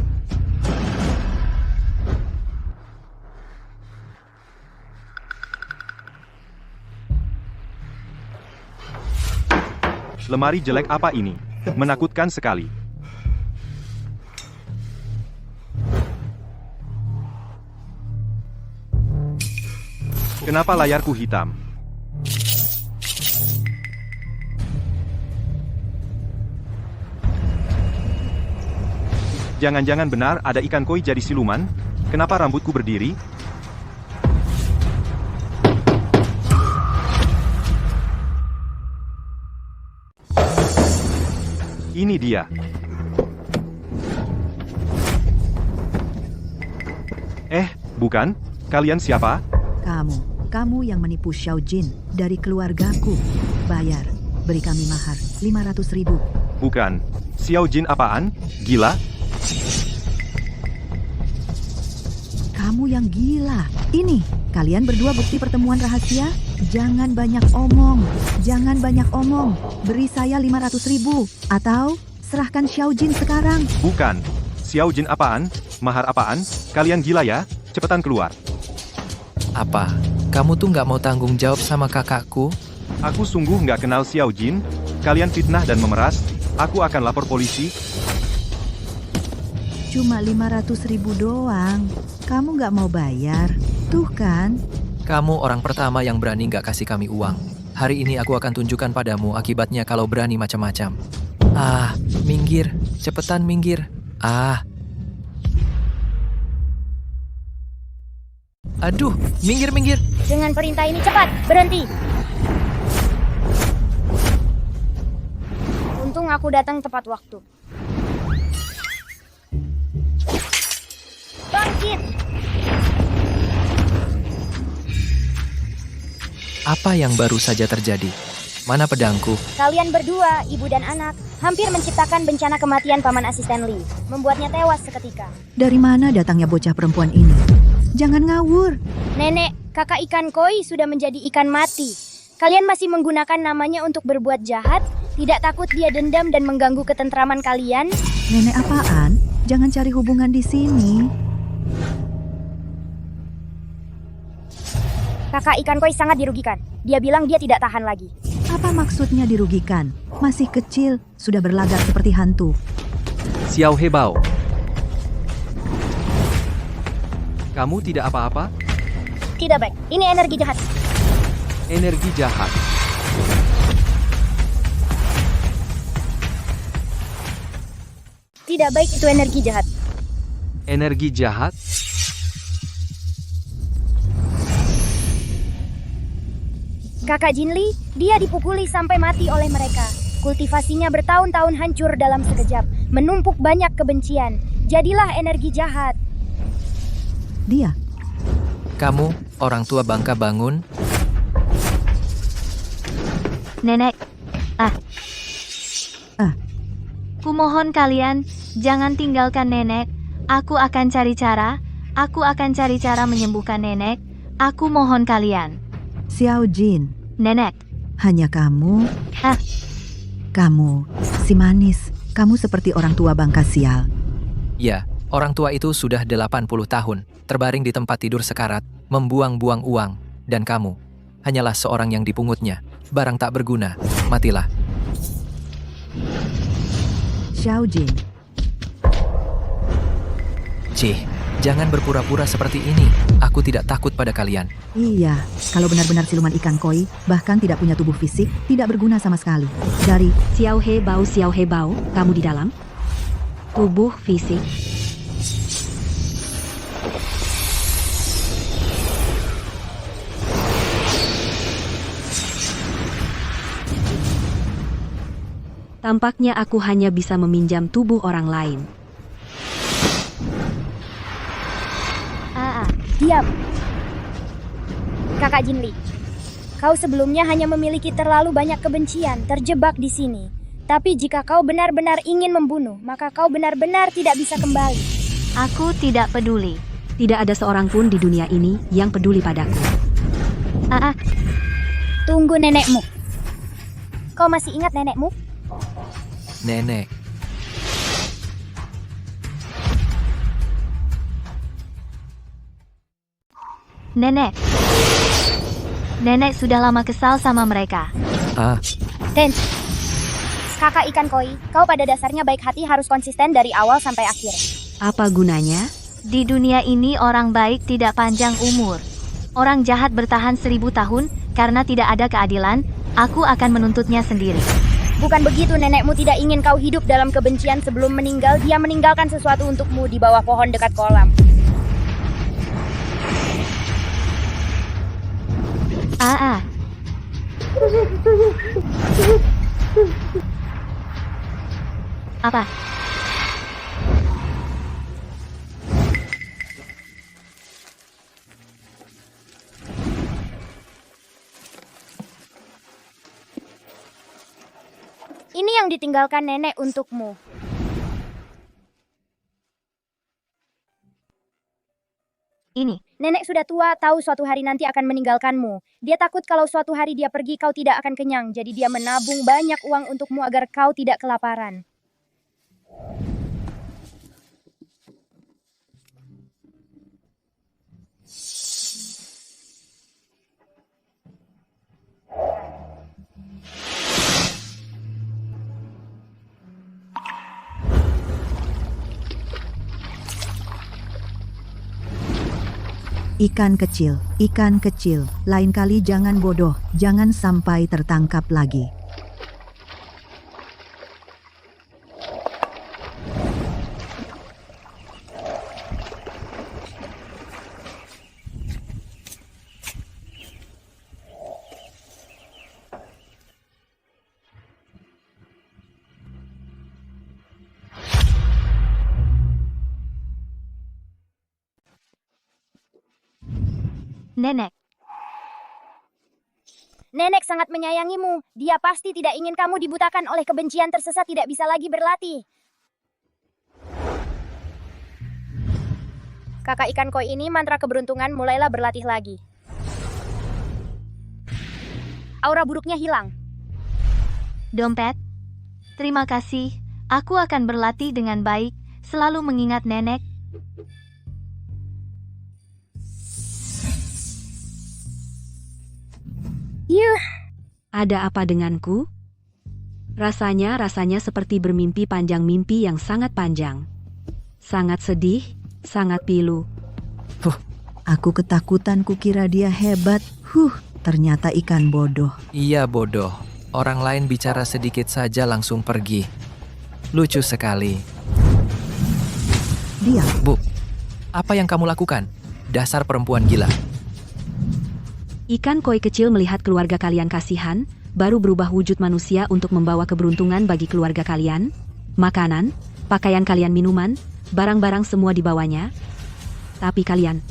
Lemari jelek apa ini? Menakutkan sekali. Kenapa layarku hitam? Jangan-jangan benar ada ikan koi jadi siluman? Kenapa rambutku berdiri? Ini dia. Bukan? Kalian siapa? Kamu yang menipu Xiao Jin dari keluargaku. Bayar, beri kami mahar 500.000. Bukan. Xiao Jin apaan? Gila? Kamu yang gila. Ini, kalian berdua bukti pertemuan rahasia. Jangan banyak omong. Jangan banyak omong. Beri saya 500.000. Atau, serahkan Xiao Jin sekarang. Bukan. Xiao Jin apaan? Mahar apaan? Kalian gila ya? Cepetan keluar. Apa? Kamu tuh nggak mau tanggung jawab sama kakakku? Aku sungguh nggak kenal Xiao Jin. Kalian fitnah dan memeras. Aku akan lapor polisi. Cuma 500.000 doang. Kamu nggak mau bayar. Tuh kan. Kamu orang pertama yang berani nggak kasih kami uang. Hari ini aku akan tunjukkan padamu akibatnya kalau berani macam-macam. Minggir. Cepetan minggir. Ah. Aduh, minggir. Dengan perintah ini cepat, berhenti. Untung aku datang tepat waktu. Bangkit! Apa yang baru saja terjadi? Mana pedangku? Kalian berdua, ibu dan anak, hampir menciptakan bencana kematian paman asisten Lee, membuatnya tewas seketika. Dari mana datangnya bocah perempuan ini? Jangan ngawur. Nenek, kakak ikan koi sudah menjadi ikan mati. Kalian masih menggunakan namanya untuk berbuat jahat? Tidak takut dia dendam dan mengganggu ketentraman kalian? Nenek apaan? Jangan cari hubungan di sini. Kakak ikan koi sangat dirugikan. Dia bilang dia tidak tahan lagi. Apa maksudnya dirugikan? Masih kecil, sudah berlagak seperti hantu. Xiao Hebao. Kamu tidak apa-apa? Tidak baik, ini energi jahat. Energi jahat. Tidak baik itu energi jahat. Energi jahat? Kakak Jinli, dia dipukuli sampai mati oleh mereka. Kultivasinya bertahun-tahun hancur dalam sekejap, menumpuk banyak kebencian. Jadilah energi jahat. Dia. Kamu, orang tua bangka bangun. Nenek. Kumohon kalian, jangan tinggalkan nenek. Aku akan cari cara menyembuhkan nenek. Aku mohon kalian. Xiao Jin. Nenek. Hanya kamu? Kamu, si manis. Kamu seperti orang tua bangka sial. Ya, orang tua itu sudah 80 tahun, terbaring di tempat tidur sekarat, membuang-buang uang. Dan kamu, hanyalah seorang yang dipungutnya. Barang tak berguna, matilah. Xiao Jin. Jangan berpura-pura seperti ini. Aku tidak takut pada kalian. Iya, kalau benar-benar siluman ikan koi, bahkan tidak punya tubuh fisik, tidak berguna sama sekali. Dari Xiao Hebao, kamu di dalam? Tubuh fisik. Tampaknya aku hanya bisa meminjam tubuh orang lain. Diam. Kakak Jinli, kau sebelumnya hanya memiliki terlalu banyak kebencian, terjebak di sini. Tapi jika kau benar-benar ingin membunuh, maka kau benar-benar tidak bisa kembali. Aku tidak peduli. Tidak ada seorang pun di dunia ini yang peduli padaku. Tunggu nenekmu. Kau masih ingat nenekmu? Nenek. Nenek sudah lama kesal sama mereka. Dan kakak ikan koi, kau pada dasarnya baik hati harus konsisten dari awal sampai akhir. Apa gunanya? Di dunia ini orang baik tidak panjang umur. Orang jahat bertahan 1000 tahun, karena tidak ada keadilan, aku akan menuntutnya sendiri. Bukan begitu, nenekmu tidak ingin kau hidup dalam kebencian sebelum meninggal. Dia meninggalkan sesuatu untukmu di bawah pohon dekat kolam. Apa? Ini yang ditinggalkan nenek untukmu. Ini. Nenek sudah tua, tahu suatu hari nanti akan meninggalkanmu. Dia takut kalau suatu hari dia pergi, kau tidak akan kenyang. Jadi dia menabung banyak uang untukmu agar kau tidak kelaparan. Ikan kecil, lain kali jangan bodoh, jangan sampai tertangkap lagi. Nenek. Nenek sangat menyayangimu. Dia pasti tidak ingin kamu dibutakan oleh kebencian tersesat tidak bisa lagi berlatih. Kakak ikan koi ini mantra keberuntungan mulailah berlatih lagi. Aura buruknya hilang. Dompet. Terima kasih. Aku akan berlatih dengan baik, selalu mengingat nenek. Yuh. Ada apa denganku? Rasanya seperti bermimpi panjang mimpi yang sangat panjang. Sangat sedih, sangat pilu. Aku ketakutan kukira dia hebat. Ternyata ikan bodoh. Iya bodoh. Orang lain bicara sedikit saja langsung pergi. Lucu sekali. Dia. Bu, apa yang kamu lakukan? Dasar perempuan gila. Ikan koi kecil melihat keluarga kalian kasihan, baru berubah wujud manusia untuk membawa keberuntungan bagi keluarga kalian. Makanan, pakaian kalian minuman, barang-barang semua dibawanya. Tapi kalian,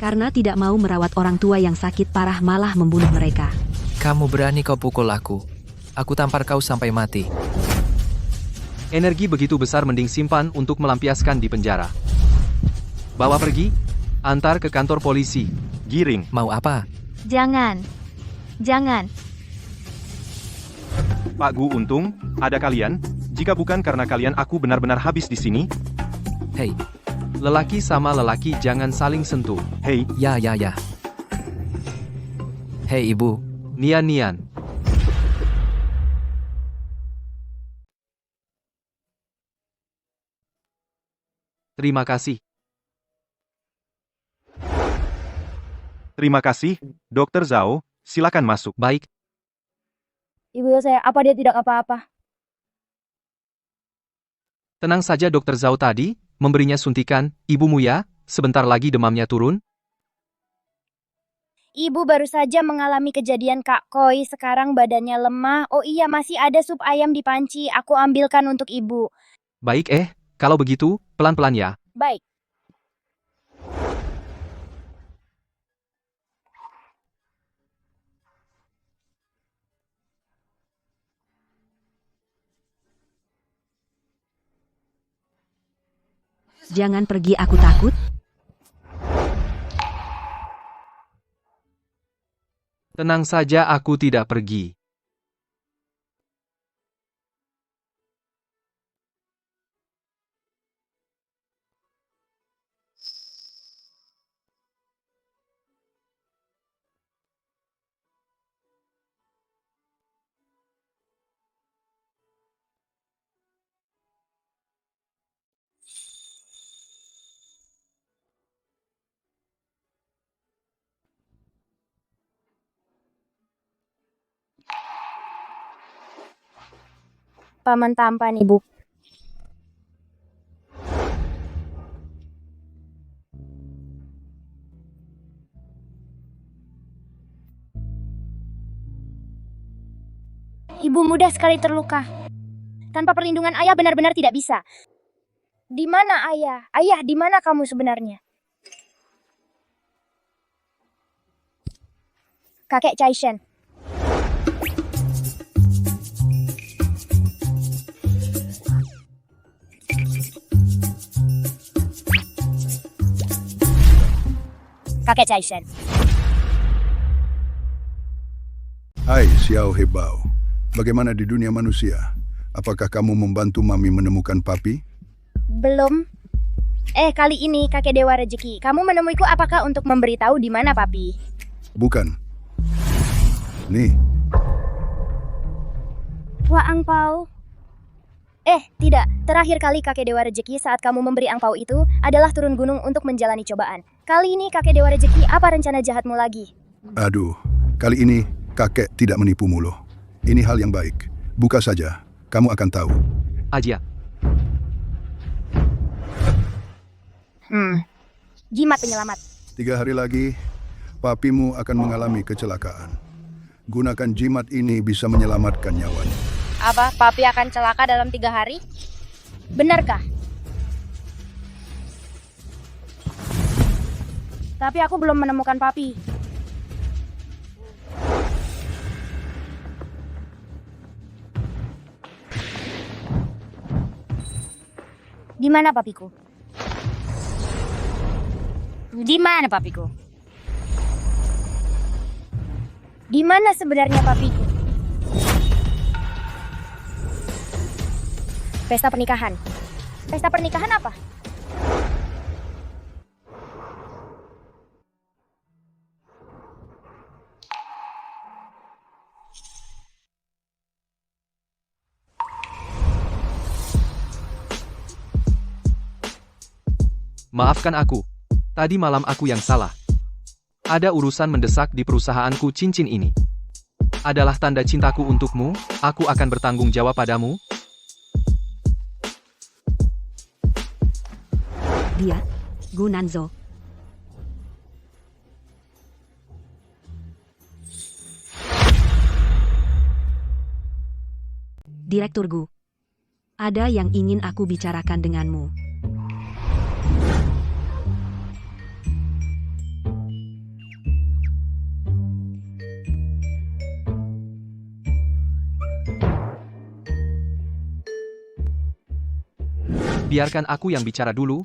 karena tidak mau merawat orang tua yang sakit parah malah membunuh mereka. Kamu berani kau pukul aku. Aku tampar kau sampai mati. Energi begitu besar mending simpan untuk melampiaskan di penjara. Bawa pergi, antar ke kantor polisi. Giring. Mau apa? Jangan. Pak Gu Untung, ada kalian? Jika bukan karena kalian aku benar-benar habis di sini. Hei. Lelaki sama lelaki jangan saling sentuh. Hei. Ya. Hei ibu. Nian. Terima kasih. Terima kasih, Dr. Zhao. Silakan masuk. Baik. Ibu saya, apa dia tidak apa-apa? Tenang saja Dr. Zhao tadi, memberinya suntikan, ibumu ya, sebentar lagi demamnya turun. Ibu baru saja mengalami kejadian Kak Koi, sekarang badannya lemah. Oh iya, masih ada sup ayam di panci, aku ambilkan untuk ibu. Baik kalau begitu, pelan-pelan ya. Baik. Jangan pergi, aku takut. Tenang saja, aku tidak pergi. Paman tampan, Ibu. Ibu mudah sekali terluka. Tanpa perlindungan ayah benar-benar tidak bisa. Di mana ayah? Ayah, di mana kamu sebenarnya? Kakek Chaishen. Kakek Chaishen. Hai Xiao Hebao, bagaimana di dunia manusia? Apakah kamu membantu Mami menemukan Papi? Belum. Kali ini kakek Dewa Rezeki, kamu menemuiku apakah untuk memberitahu di mana Papi? Bukan. Nih. Wah, angpau. Tidak. Terakhir kali kakek Dewa Rezeki saat kamu memberi angpau itu adalah turun gunung untuk menjalani cobaan. Kali ini kakek Dewa Rezeki, apa rencana jahatmu lagi? Aduh, kali ini kakek tidak menipumu loh. Ini hal yang baik. Buka saja, kamu akan tahu. Aja. Jimat penyelamat. 3 hari lagi, papimu akan mengalami kecelakaan. Gunakan jimat ini bisa menyelamatkan nyawanya. Apa, Papi akan celaka dalam 3 hari? Benarkah? Tapi aku belum menemukan Papi. Di mana papiku? Di mana papiku? Di mana sebenarnya papiku? Pesta pernikahan. Pesta pernikahan apa? Maafkan aku. Tadi malam aku yang salah. Ada urusan mendesak di perusahaanku. Cincin ini adalah tanda cintaku untukmu. Aku akan bertanggung jawab padamu. Dia, Gunanzo. Direktur Gu, ada yang ingin aku bicarakan denganmu. Biarkan aku yang bicara dulu.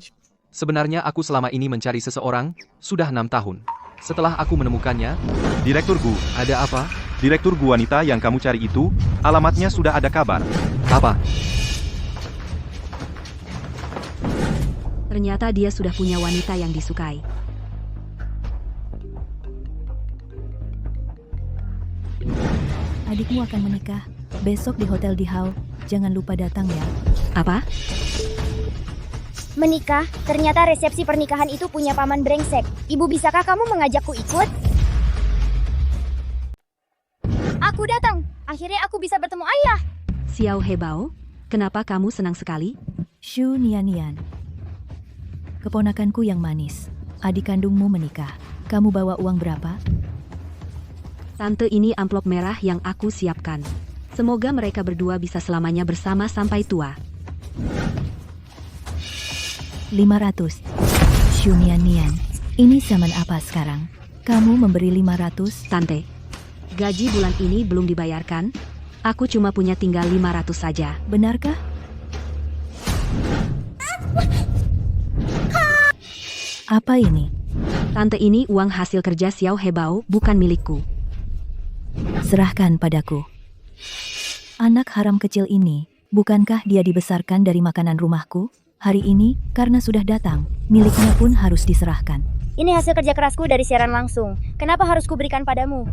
Sebenarnya aku selama ini mencari seseorang, sudah 6 tahun. Setelah aku menemukannya, Direktur Gu, ada apa? Direktur Gu wanita yang kamu cari itu, alamatnya sudah ada kabar. Apa? Ternyata dia sudah punya wanita yang disukai. Adikmu akan menikah. Besok di Hotel Dihau. Jangan lupa datang ya. Apa? Menikah? Ternyata resepsi pernikahan itu punya paman brengsek. Ibu, bisakah kamu mengajakku ikut? Aku datang. Akhirnya aku bisa bertemu ayah. Xiao Hebao, kenapa kamu senang sekali? Shu Nian. Keponakanku yang manis. Adik kandungmu menikah. Kamu bawa uang berapa? Tante, ini amplop merah yang aku siapkan. Semoga mereka berdua bisa selamanya bersama sampai tua. 500. Shu Nian, ini zaman apa sekarang? Kamu memberi 500? Tante, gaji bulan ini belum dibayarkan. Aku cuma punya tinggal 500 saja. Benarkah? Apa ini? Tante, ini uang hasil kerja Xiao Hebao, bukan milikku. Serahkan padaku. Anak haram kecil ini, bukankah dia dibesarkan dari makanan rumahku? Hari ini, karena sudah datang, miliknya pun harus diserahkan. Ini hasil kerja kerasku dari siaran langsung. Kenapa harus kuberikan padamu?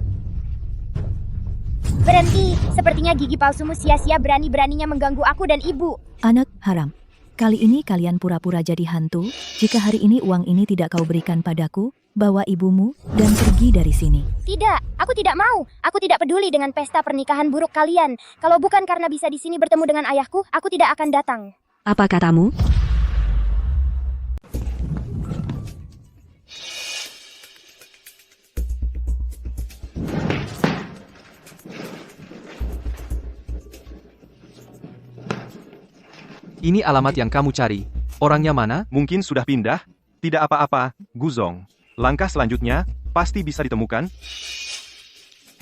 Berhenti, sepertinya gigi palsumu sia-sia berani-beraninya mengganggu aku dan ibu. Anak haram, kali ini kalian pura-pura jadi hantu. Jika hari ini uang ini tidak kau berikan padaku, bawa ibumu dan pergi dari sini. Tidak, aku tidak mau. Aku tidak peduli dengan pesta pernikahan buruk kalian. Kalau bukan karena bisa di sini bertemu dengan ayahku, aku tidak akan datang. Apa katamu? Ini alamat yang kamu cari. Orangnya mana? Mungkin sudah pindah? Tidak apa-apa, Guzong. Langkah selanjutnya, pasti bisa ditemukan.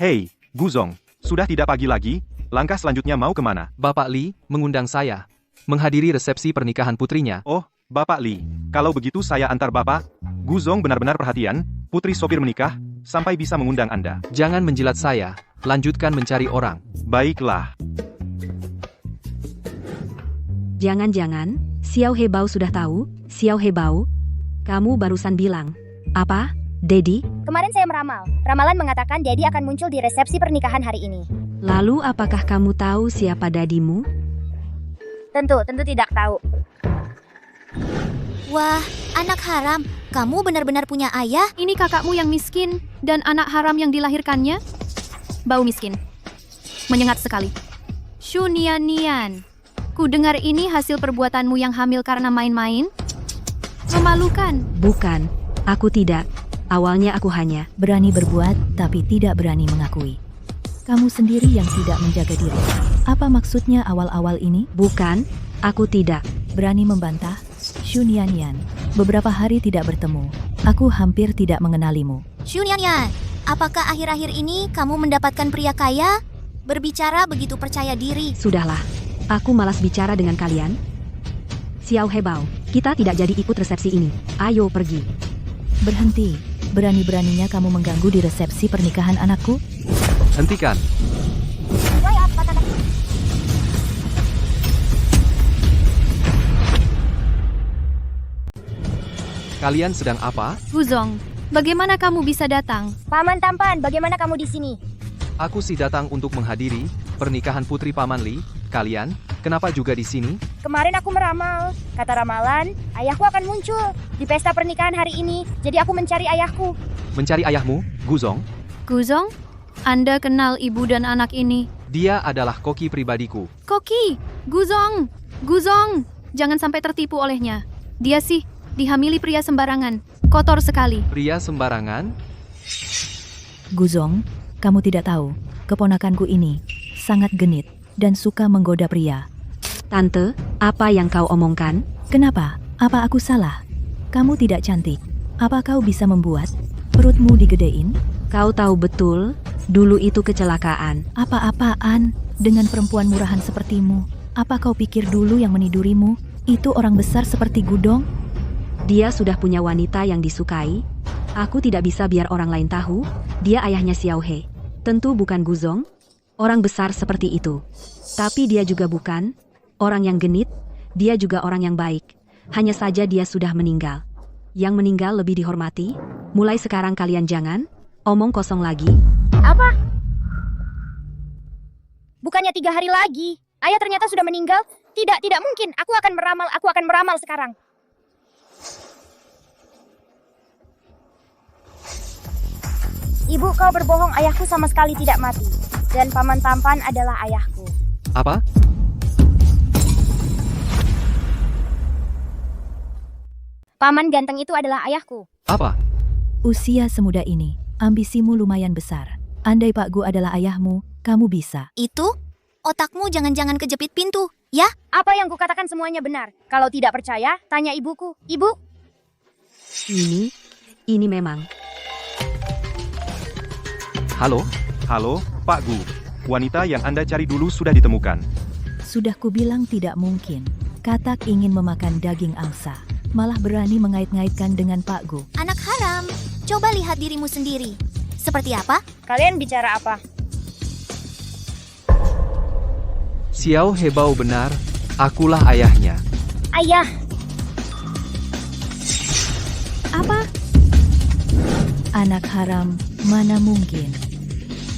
Hei, Guzong. Sudah tidak pagi lagi, langkah selanjutnya mau kemana? Bapak Li mengundang saya menghadiri resepsi pernikahan putrinya. Oh, Bapak Li. Kalau begitu saya antar Bapak. Guzong benar-benar perhatian, putri sopir menikah, sampai bisa mengundang Anda. Jangan menjilat saya, lanjutkan mencari orang. Baiklah. Jangan-jangan, Xiao Hebao sudah tahu? Xiao Hebao, kamu barusan bilang, apa, Dedi? Kemarin saya meramal. Ramalan mengatakan Daddy akan muncul di resepsi pernikahan hari ini. Lalu apakah kamu tahu siapa dadimu? Tentu tidak tahu. Wah, anak haram, kamu benar-benar punya ayah? Ini kakakmu yang miskin dan anak haram yang dilahirkannya? Bau miskin. Menyengat sekali. Shu Nian. Ku dengar ini hasil perbuatanmu yang hamil karena main-main? Memalukan. Bukan, aku tidak. Awalnya aku hanya berani berbuat, tapi tidak berani mengakui. Kamu sendiri yang tidak menjaga diri. Apa maksudnya awal-awal ini? Bukan, aku tidak. Berani membantah? Shu Nian, beberapa hari tidak bertemu. Aku hampir tidak mengenalimu. Shu Nian, apakah akhir-akhir ini kamu mendapatkan pria kaya? Berbicara begitu percaya diri. Sudahlah, aku malas bicara dengan kalian. Xiao Hebao, kita tidak jadi ikut resepsi ini. Ayo pergi. Berhenti. Berani-beraninya kamu mengganggu di resepsi pernikahan anakku? Hentikan. Kalian sedang apa? Guzong, bagaimana kamu bisa datang? Paman tampan, bagaimana kamu di sini? Aku sih datang untuk menghadiri pernikahan putri Paman Li. Kalian, kenapa juga di sini? Kemarin aku meramal. Kata ramalan, ayahku akan muncul di pesta pernikahan hari ini. Jadi aku mencari ayahku. Mencari ayahmu, Guzong? Guzong, Anda kenal ibu dan anak ini? Dia adalah koki pribadiku. Koki, Guzong, Guzong, jangan sampai tertipu olehnya. Dia sih dihamili pria sembarangan, kotor sekali. Pria sembarangan? Guzong, kamu tidak tahu, keponakanku ini sangat genit dan suka menggoda pria. Tante, apa yang kau omongkan? Kenapa? Apa aku salah? Kamu tidak cantik. Apa kau bisa membuat perutmu digedein? Kau tahu betul, dulu itu kecelakaan. Apa-apaan dengan perempuan murahan sepertimu? Apa kau pikir dulu yang menidurimu itu orang besar seperti Gudong? Dia sudah punya wanita yang disukai. Aku tidak bisa biar orang lain tahu, dia ayahnya Xiao He. Tentu bukan Guzong, orang besar seperti itu. Tapi dia juga bukan orang yang genit, dia juga orang yang baik. Hanya saja dia sudah meninggal. Yang meninggal lebih dihormati. Mulai sekarang kalian jangan omong kosong lagi. Apa? Bukannya 3 hari lagi. Ayah ternyata sudah meninggal. Tidak mungkin. Aku akan meramal sekarang. Ibu, kau berbohong, ayahku sama sekali tidak mati. Dan Paman Tampan adalah ayahku. Apa? Paman ganteng itu adalah ayahku. Apa? Usia semuda ini, ambisimu lumayan besar. Andai Pak Gu adalah ayahmu, kamu bisa. Itu? Otakmu jangan-jangan kejepit pintu, ya? Apa yang kukatakan semuanya benar. Kalau tidak percaya, tanya ibuku. Ibu? Ini memang. Halo? Halo, Pak Gu. Wanita yang Anda cari dulu sudah ditemukan. Sudah kubilang tidak mungkin. Katak ingin memakan daging angsa. Malah berani mengait-ngaitkan dengan Pak Gu. Anak haram, coba lihat dirimu sendiri. Seperti apa? Kalian bicara apa? Xiao Hebao benar, akulah ayahnya. Ayah! Apa? Anak haram, mana mungkin.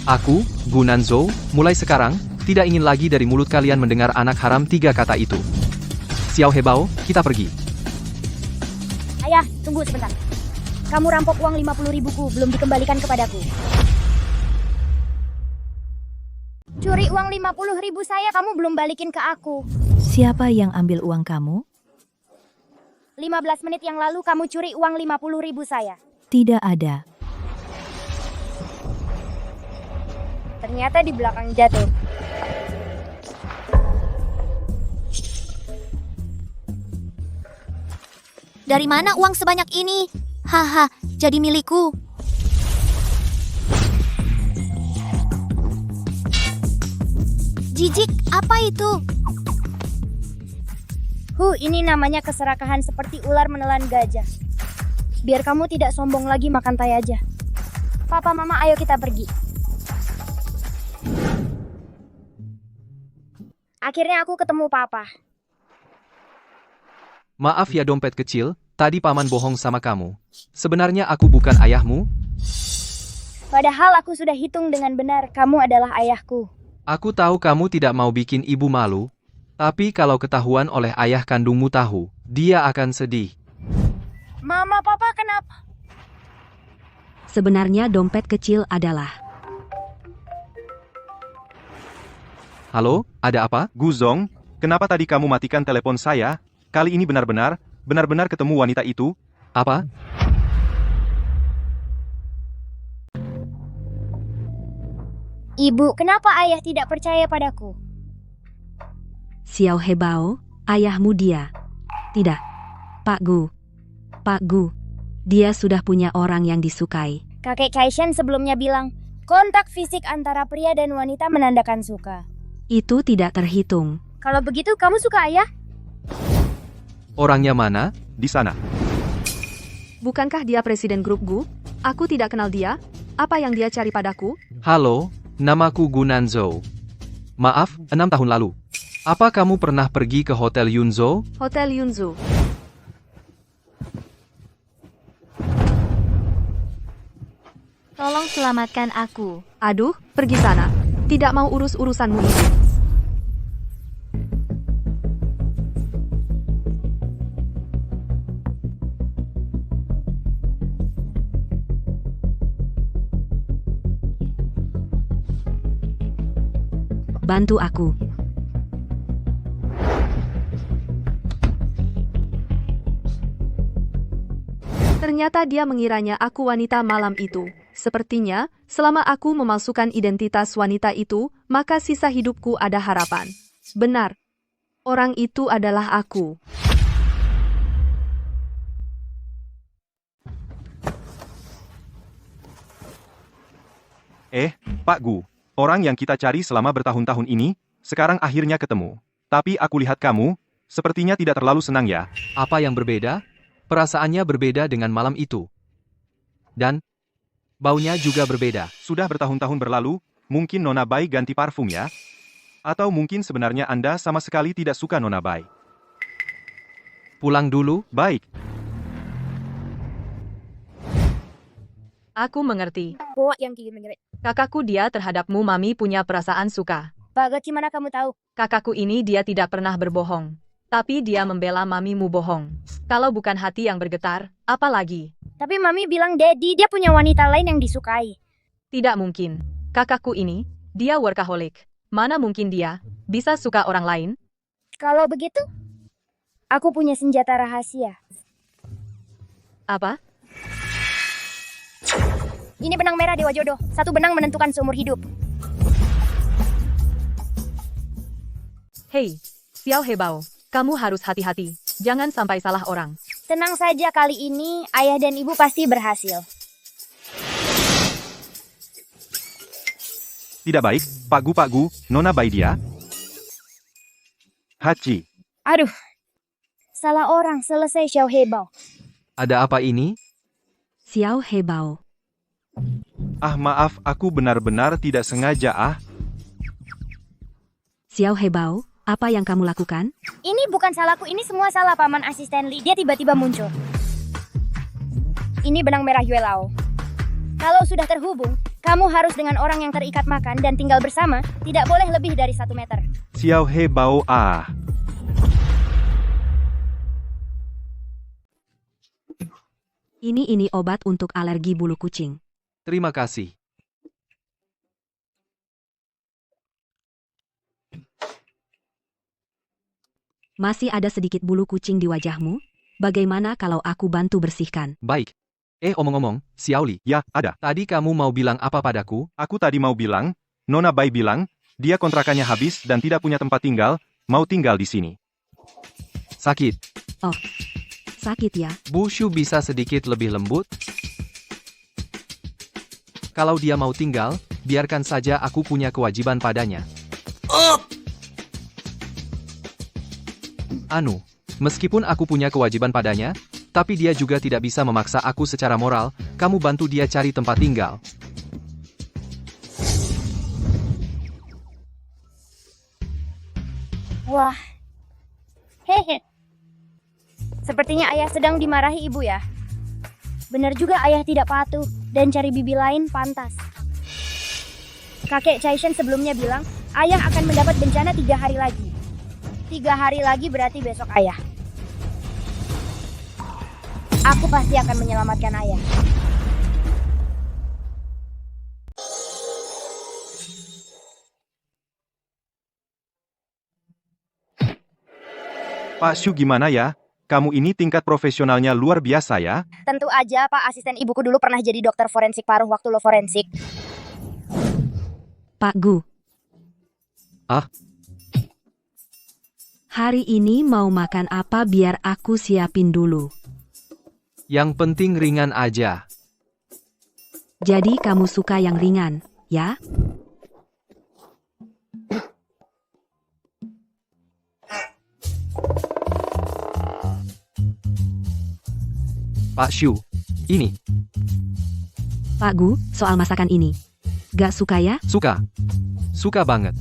Aku, Gunanzhou, mulai sekarang, tidak ingin lagi dari mulut kalian mendengar anak haram 3 kata itu. Xiao Hebao, kita pergi. Ayah, tunggu sebentar. Kamu rampok uang 50.000-ku, belum dikembalikan kepadaku. Curi uang 50.000 saya, kamu belum balikin ke aku. Siapa yang ambil uang kamu? 15 menit yang lalu kamu curi uang 50.000 saya. Tidak ada. Ternyata di belakang jatuh. Dari mana uang sebanyak ini? Haha, jadi milikku. Jijik, apa itu? Ini namanya keserakahan seperti ular menelan gajah. Biar kamu tidak sombong lagi makan tai aja. Papa, Mama, ayo kita pergi. Akhirnya aku ketemu Papa. Maaf ya dompet kecil, tadi paman bohong sama kamu. Sebenarnya aku bukan ayahmu. Padahal aku sudah hitung dengan benar, kamu adalah ayahku. Aku tahu kamu tidak mau bikin ibu malu, tapi kalau ketahuan oleh ayah kandungmu tahu, dia akan sedih. Mama, Papa, kenapa? Sebenarnya dompet kecil adalah... Halo, ada apa? Guzong, kenapa tadi kamu matikan telepon saya? Kali ini benar-benar ketemu wanita itu? Apa? Ibu, kenapa ayah tidak percaya padaku? Xiao Hebao, ayahmu dia. Tidak. Pak Gu, dia sudah punya orang yang disukai. Kakek Kaishan sebelumnya bilang, kontak fisik antara pria dan wanita menandakan suka. Itu tidak terhitung. Kalau begitu, kamu suka ayah? Orangnya mana? Di sana. Bukankah dia presiden grup Gu? Aku tidak kenal dia. Apa yang dia cari padaku? Halo, namaku Gunanzo. Maaf, 6 tahun lalu. Apa kamu pernah pergi ke Hotel Yunzo? Hotel Yunzu. Tolong selamatkan aku. Aduh, pergi sana. Tidak mau urus urusanmu ini. Bantu aku. Ternyata dia mengiranya aku wanita malam itu. Sepertinya, selama aku memalsukan identitas wanita itu, maka sisa hidupku ada harapan. Benar. Orang itu adalah aku. Pak Gu. Orang yang kita cari selama bertahun-tahun ini, sekarang akhirnya ketemu. Tapi aku lihat kamu, sepertinya tidak terlalu senang ya. Apa yang berbeda? Perasaannya berbeda dengan malam itu. Dan baunya juga berbeda. Sudah bertahun-tahun berlalu, mungkin Nona Bai ganti parfum ya? Atau mungkin sebenarnya Anda sama sekali tidak suka Nona Bai? Pulang dulu? Baik. Aku mengerti. Yang gigi mengerik. Kakakku dia terhadapmu mami punya perasaan suka. Bagat, gimana kamu tahu? Kakakku ini dia tidak pernah berbohong. Tapi dia membela mamimu bohong. Kalau bukan hati yang bergetar, apa lagi? Tapi mami bilang Daddy dia punya wanita lain yang disukai. Tidak mungkin. Kakakku ini, dia workaholic. Mana mungkin dia bisa suka orang lain? Kalau begitu, aku punya senjata rahasia. Apa? Ini benang merah Dewa Jodoh. Satu benang menentukan seumur hidup. Hei, Xiao Hebao, kamu harus hati-hati. Jangan sampai salah orang. Tenang saja, kali ini ayah dan ibu pasti berhasil. Tidak baik, Pak Gu, Nona Bai dia. Hachi. Aduh, salah orang. Selesai Xiao Hebao. Ada apa ini? Xiao Hebao. Maaf, aku benar-benar tidak sengaja Xiao Hebao, apa yang kamu lakukan? Ini bukan salahku, ini semua salah paman asisten Li. Dia tiba-tiba muncul. Ini benang merah Yue Lao. Kalau sudah terhubung, kamu harus dengan orang yang terikat makan dan tinggal bersama, tidak boleh lebih dari 1 meter. Xiao Hebao Ini obat untuk alergi bulu kucing. Terima kasih. Masih ada sedikit bulu kucing di wajahmu? Bagaimana kalau aku bantu bersihkan? Baik. Omong-omong, Xiao Li. Ya, ada. Tadi kamu mau bilang apa padaku? Aku tadi mau bilang, Nona Bai bilang, dia kontrakannya habis dan tidak punya tempat tinggal, mau tinggal di sini. Sakit. Oh, sakit ya? Bu Shu bisa sedikit lebih lembut? Kalau dia mau tinggal, biarkan saja, aku punya kewajiban padanya. Meskipun aku punya kewajiban padanya, tapi dia juga tidak bisa memaksa aku secara moral. Kamu bantu dia cari tempat tinggal. Wah. Hehe. Sepertinya ayah sedang dimarahi ibu ya. Benar juga ayah tidak patuh dan cari bibi lain pantas. Kakek Chaishen sebelumnya bilang, ayah akan mendapat bencana 3 hari lagi. 3 hari lagi berarti besok ayah. Aku pasti akan menyelamatkan ayah. Pak Shu gimana ya? Kamu ini tingkat profesionalnya luar biasa ya. Tentu aja, Pak. Asisten ibuku dulu pernah jadi dokter forensik paruh waktu lo forensik. Pak Gu. Hari ini mau makan apa biar aku siapin dulu. Yang penting ringan aja. Jadi kamu suka yang ringan, ya? Pak Shu, ini. Pak Gu, soal masakan ini. Gak suka ya? Suka. Suka banget.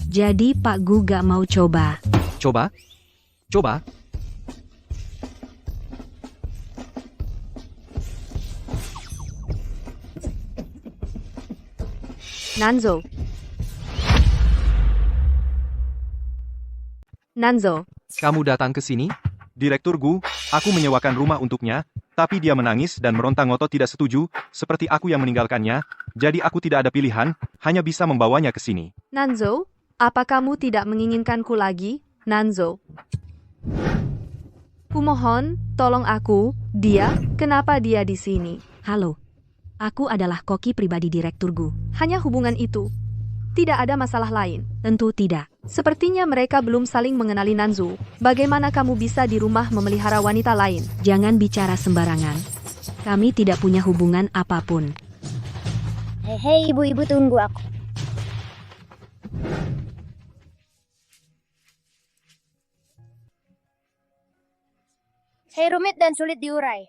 Jadi Pak Gu gak mau coba. Coba? Coba? Nanzo. Nanzo. Kamu datang ke sini? Direktur Gu, aku menyewakan rumah untuknya, tapi dia menangis dan meronta ngotot tidak setuju, seperti aku yang meninggalkannya, jadi aku tidak ada pilihan, hanya bisa membawanya ke sini. Nanzo, apa kamu tidak menginginkanku lagi, Nanzo? Kumohon, tolong aku, kenapa dia di sini? Halo. Aku adalah koki pribadi Direktur Gu. Hanya hubungan itu. Tidak ada masalah lain. Tentu tidak. Sepertinya mereka belum saling mengenali Nanzo. Bagaimana kamu bisa di rumah memelihara wanita lain? Jangan bicara sembarangan. Kami tidak punya hubungan apapun. Hei, ibu-ibu tunggu aku. Hei, rumit dan sulit diurai.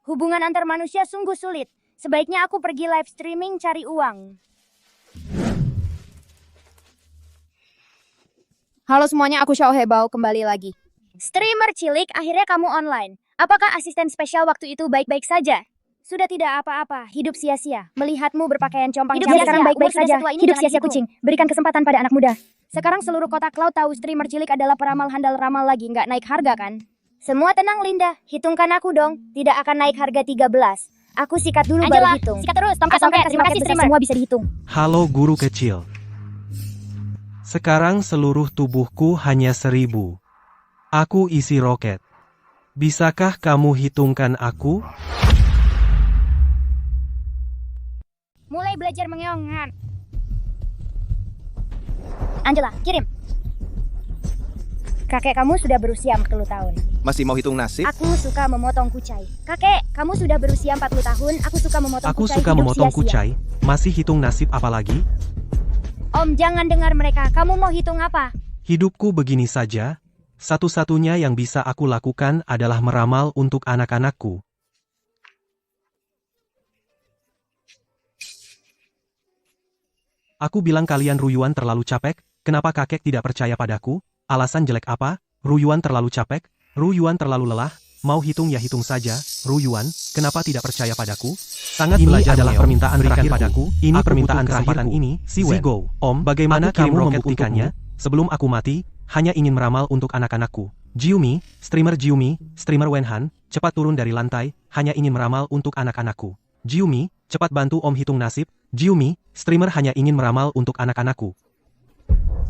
Hubungan antar manusia sungguh sulit. Sebaiknya aku pergi live streaming cari uang. Halo semuanya, aku Xiao Hebao kembali lagi. Streamer cilik, akhirnya kamu online. Apakah asisten spesial waktu itu baik-baik saja? Sudah tidak apa-apa, hidup sia-sia. Melihatmu berpakaian compang-camping sekarang baik-baik saja. Hidup sia-sia kucing. Berikan kesempatan pada anak muda. Sekarang seluruh kota cloud tahu streamer cilik adalah peramal handal ramal lagi, nggak naik harga kan? Semua tenang Linda, hitungkan aku dong. Tidak akan naik harga 13. Aku sikat dulu Angela, baru hitung. sikat terus, Asalkan terima kasih streamer. semua bisa dihitung. Halo guru kecil. Sekarang seluruh tubuhku hanya 1000. Aku isi roket. Bisakah kamu hitungkan aku? Mulai belajar mengeongan. Angela, kirim. Kakek kamu sudah berusia 40 tahun. Masih mau hitung nasib? Aku suka memotong kucai. Kakek, kamu sudah berusia 40 tahun. Aku suka memotong Aku kucai. suka hidup memotong sia-sia. kucai. Masih hitung nasib apa lagi? Om, jangan dengar mereka. Kamu mau hitung apa? Hidupku begini saja. Satu-satunya yang bisa aku lakukan adalah meramal untuk anak-anakku. Aku bilang kalian ruyuan terlalu capek. Kenapa kakek tidak percaya padaku? Alasan jelek apa? Ruyuan terlalu capek? Ruyuan terlalu lelah? Mau hitung ya hitung saja. Ruyuan, kenapa tidak percaya padaku? Sangat Ini belajar adalah Leo. permintaan Berikan terakhirku. padaku. Ini Aku permintaan butuh kesempatan terakhirku. ini. Siwen. Zigo, Om, bagaimana Aku kirim kamu roket membuktikannya? Sebelum aku mati, hanya ingin meramal untuk anak-anakku. Jiumi, streamer Wenhan, cepat turun dari lantai, hanya ingin meramal untuk anak-anakku. Jiumi, cepat bantu Om hitung nasib. Jiumi, streamer hanya ingin meramal untuk anak-anakku.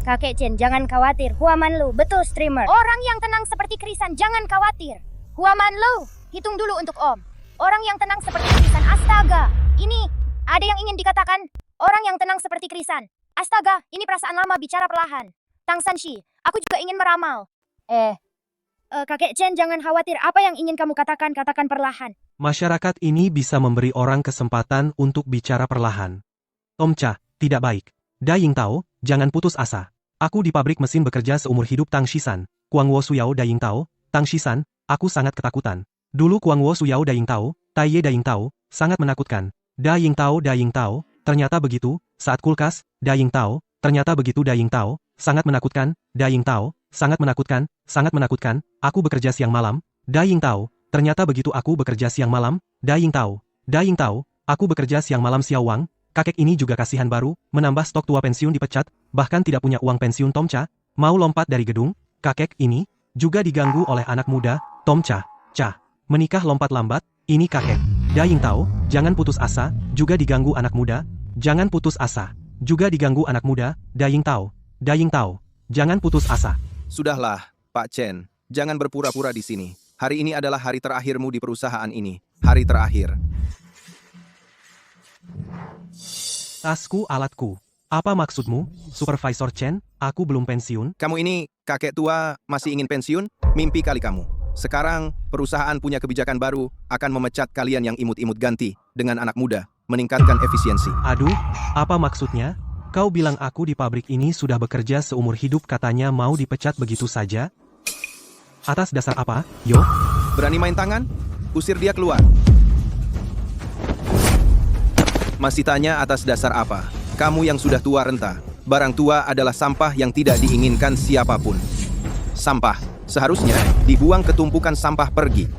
Kakek Chen, jangan khawatir. Huaman Lu, betul streamer. Orang yang tenang seperti Krisan, jangan khawatir. Huaman Lu, hitung dulu untuk Om. Orang yang tenang seperti Krisan, astaga. Ini, ada yang ingin dikatakan. Orang yang tenang seperti Krisan. Astaga, ini perasaan lama bicara perlahan. Tang Sanshi, aku juga ingin meramal. Kakek Chen, jangan khawatir. Apa yang ingin kamu katakan, katakan perlahan. Masyarakat ini bisa memberi orang kesempatan untuk bicara perlahan. Tomcha, tidak baik. Da Yingtao, jangan putus asa. Aku di pabrik mesin bekerja seumur hidup Tang Shisan. Kuang Wo Suyao Da Yingtao, Tang Shisan, aku sangat ketakutan. Dulu Kuang Wo Suyao Da Yingtao, Tai Ye Da Yingtao, sangat menakutkan. Da Yingtao, ternyata begitu, saat kulkas, Da Yingtao, ternyata begitu Da Yingtao, sangat menakutkan, Da Yingtao, sangat menakutkan, aku bekerja siang malam, Da Yingtao, ternyata begitu aku bekerja siang malam, Da Yingtao, aku bekerja siang malam Xiao Wang, kakek ini juga kasihan baru, menambah stok tua pensiun dipecat, bahkan tidak punya uang pensiun Tomcha, mau lompat dari gedung, kakek ini, juga diganggu oleh anak muda, Tomcha, menikah lompat lambat, ini kakek, Da Yingtao, jangan putus asa, juga diganggu anak muda, jangan putus asa, juga diganggu anak muda, Da Yingtao, jangan putus asa. Sudahlah, Pak Chen, jangan berpura-pura di sini. Hari ini adalah hari terakhirmu di perusahaan ini. Hari terakhir. Tasku alatku. Apa maksudmu, Supervisor Chen? Aku belum pensiun. Kamu ini, kakek tua, masih ingin pensiun? Mimpi kali kamu. Sekarang, perusahaan punya kebijakan baru, akan memecat kalian yang imut-imut ganti, dengan anak muda, meningkatkan efisiensi. Aduh, apa maksudnya? Kau bilang aku di pabrik ini sudah bekerja seumur hidup katanya mau dipecat begitu saja? Atas dasar apa, Yo? Berani main tangan? Usir dia keluar. Masih tanya atas dasar apa? Kamu yang sudah tua renta. Barang tua adalah sampah yang tidak diinginkan siapapun. Sampah seharusnya dibuang ke tumpukan sampah. Pergi.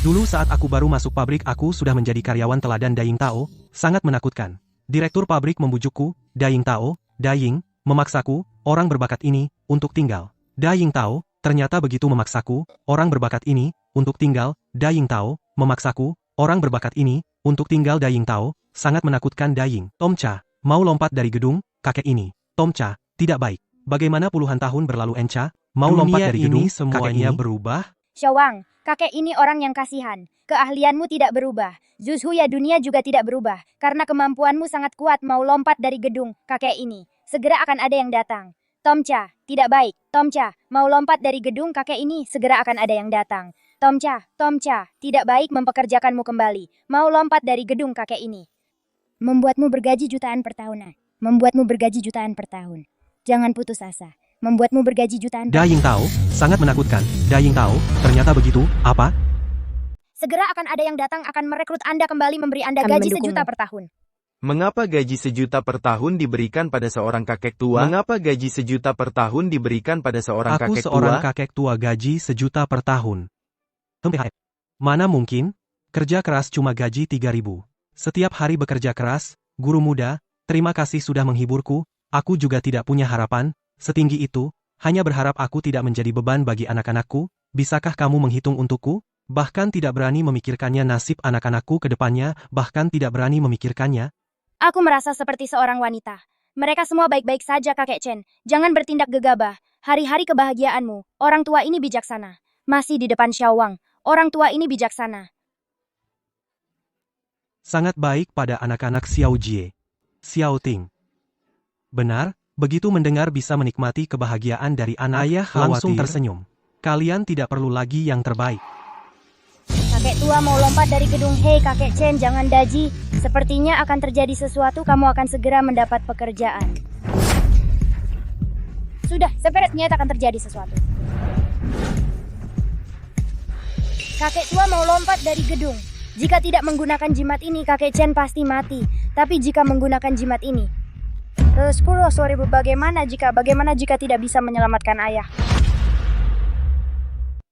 Dulu saat aku baru masuk pabrik aku sudah menjadi karyawan teladan Daying Tao, sangat menakutkan. Direktur pabrik membujukku, Daying Tao, Daying, memaksaku, orang berbakat ini, untuk tinggal. Daying Tao, ternyata begitu memaksaku, orang berbakat ini, untuk tinggal, Daying Tao, memaksaku, orang berbakat ini, untuk tinggal. Daying Tao, sangat menakutkan. Daying. Tomcha, mau lompat dari gedung, kakek ini. Tomcha, tidak baik. Bagaimana puluhan tahun berlalu Encha, mau lompat dari gedung, semuanya berubah? Xiaowang, kakek ini orang yang kasihan. Keahlianmu tidak berubah. Zuzhuya dunia juga tidak berubah. Karena kemampuanmu sangat kuat mau lompat dari gedung, kakek ini. Segera akan ada yang datang. Tomcha, tidak baik. Tomcha, mau lompat dari gedung kakek ini, segera akan ada yang datang. Tomcha, tidak baik mempekerjakanmu kembali. Mau lompat dari gedung kakek ini. Membuatmu bergaji jutaan per tahunan. Membuatmu bergaji jutaan per tahun. Jangan putus asa. Membuatmu bergaji jutaan per Daying Tao, sangat menakutkan. Daying Tao, ternyata begitu, apa? Segera akan ada yang datang akan merekrut Anda kembali memberi Anda gaji 1 juta per tahun. Mengapa gaji 1 juta per tahun diberikan pada seorang kakek tua? Mengapa gaji 1 juta per tahun diberikan pada seorang kakek tua? Aku seorang kakek tua gaji 1 juta per tahun. Mana mungkin? Kerja keras cuma gaji 3.000. Setiap hari bekerja keras, guru muda, terima kasih sudah menghiburku, aku juga tidak punya harapan, setinggi itu, hanya berharap aku tidak menjadi beban bagi anak-anakku, bisakah kamu menghitung untukku? Bahkan tidak berani memikirkannya nasib anak-anakku ke depannya, bahkan tidak berani memikirkannya. Aku merasa seperti seorang wanita. Mereka semua baik-baik saja kakek Chen, jangan bertindak gegabah. Hari-hari kebahagiaanmu, orang tua ini bijaksana. Masih di depan Xiaowang, orang tua ini bijaksana. Sangat baik pada anak-anak Xiao Jie. Xiao Ting. Benar, begitu mendengar bisa menikmati kebahagiaan dari anak, ayah langsung tersenyum. Kalian tidak perlu lagi yang terbaik. Kakek tua mau lompat dari gedung. Hei kakek Chen, jangan daji. Sepertinya akan terjadi sesuatu, kamu akan segera mendapat pekerjaan. Sudah, sepertinya akan terjadi sesuatu. Kakek tua mau lompat dari gedung. Jika tidak menggunakan jimat ini, kakek Chen pasti mati. Tapi jika menggunakan jimat ini, bagaimana jika tidak bisa menyelamatkan ayah?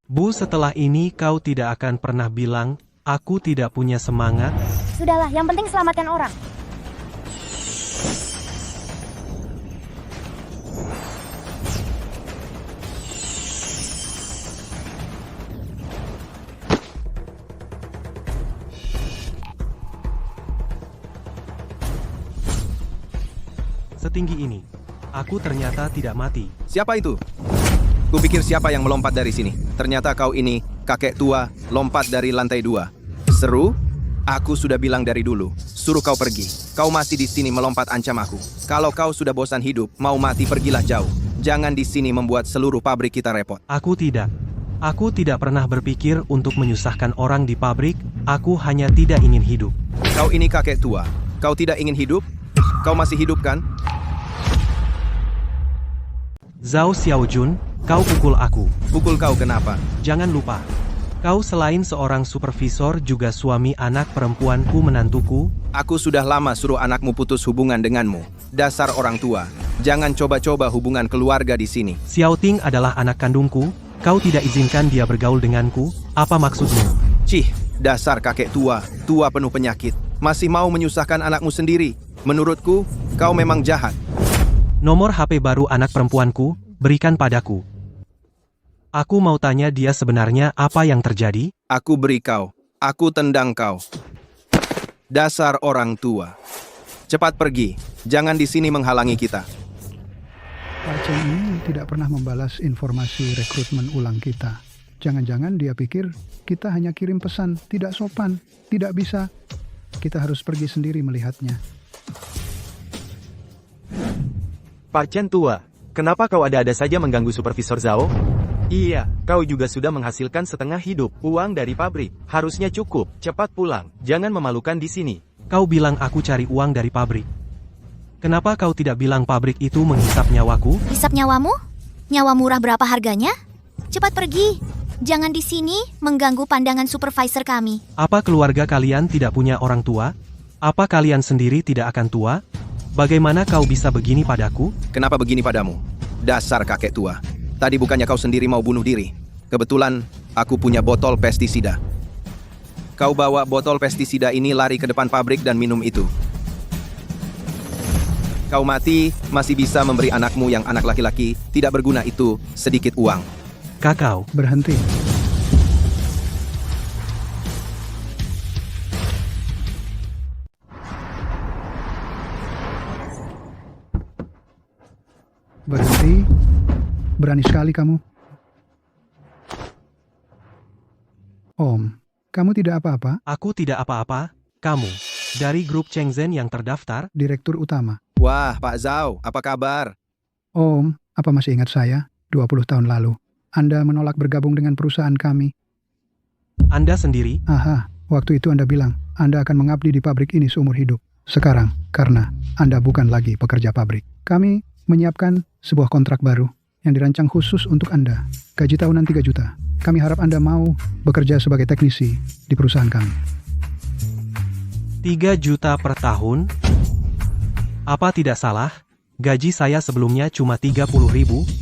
Bu, setelah ini kau tidak akan pernah bilang, aku tidak punya semangat. Sudahlah, yang penting selamatkan orang. Setinggi ini, aku ternyata tidak mati. Siapa itu? Kupikir siapa yang melompat dari sini. Ternyata kau ini, kakek tua, lompat dari lantai 2. Seru? Aku sudah bilang dari dulu, suruh kau pergi. Kau masih di sini melompat ancam aku. Kalau kau sudah bosan hidup, mau mati pergilah jauh. Jangan di sini membuat seluruh pabrik kita repot. Aku tidak. Aku tidak pernah berpikir untuk menyusahkan orang di pabrik, aku hanya tidak ingin hidup. Kau ini kakek tua, kau tidak ingin hidup? Kau masih hidup kan? Zhao Xiaojun, kau pukul aku. Pukul kau kenapa? Jangan lupa, kau selain seorang supervisor juga suami anak perempuanku menantuku. Aku sudah lama suruh anakmu putus hubungan denganmu. Dasar orang tua, jangan coba-coba hubungan keluarga di sini. Xiao Ting adalah anak kandungku, kau tidak izinkan dia bergaul denganku, apa maksudmu? Cih, dasar kakek tua, tua penuh penyakit. Masih mau menyusahkan anakmu sendiri. Menurutku, kau memang jahat. Nomor HP baru anak perempuanku, berikan padaku. Aku mau tanya dia sebenarnya apa yang terjadi? Aku beri kau. Aku tendang kau. Dasar orang tua. Cepat pergi. Jangan di sini menghalangi kita. Pak Chen ini tidak pernah membalas informasi rekrutmen ulang kita. Jangan-jangan dia pikir kita hanya kirim pesan, tidak sopan, tidak bisa. Kita harus pergi sendiri melihatnya. Pak Chen tua, kenapa kau ada-ada saja mengganggu Supervisor Zhao? Iya, kau juga sudah menghasilkan setengah hidup, uang dari pabrik. Harusnya cukup, cepat pulang, jangan memalukan di sini. Kau bilang aku cari uang dari pabrik. Kenapa kau tidak bilang pabrik itu menghisap nyawaku? Hisap nyawamu? Nyawa murah berapa harganya? Cepat pergi. Jangan di sini mengganggu pandangan supervisor kami. Apa keluarga kalian tidak punya orang tua? Apa kalian sendiri tidak akan tua? Bagaimana kau bisa begini padaku? Kenapa begini padamu? Dasar kakek tua. Tadi bukannya kau sendiri mau bunuh diri. Kebetulan aku punya botol pestisida. Kau bawa botol pestisida ini lari ke depan pabrik dan minum itu. Kau mati, masih bisa memberi anakmu yang anak laki-laki tidak berguna itu sedikit uang. Kakao. Berhenti. Berhenti. Berani sekali kamu. Om, kamu tidak apa-apa? Aku tidak apa-apa. Kamu. Dari grup Chengzhen yang terdaftar? Direktur utama. Wah, Pak Zhao, apa kabar? Om, apa masih ingat saya? 20 tahun lalu. Anda menolak bergabung dengan perusahaan kami. Anda sendiri? Aha, waktu itu Anda bilang, Anda akan mengabdi di pabrik ini seumur hidup. Sekarang, karena Anda bukan lagi pekerja pabrik, kami menyiapkan sebuah kontrak baru yang dirancang khusus untuk Anda. Gaji tahunan 3 juta. Kami harap Anda mau bekerja sebagai teknisi di perusahaan kami. 3 juta per tahun? Apa tidak salah? Gaji saya sebelumnya cuma 30.000.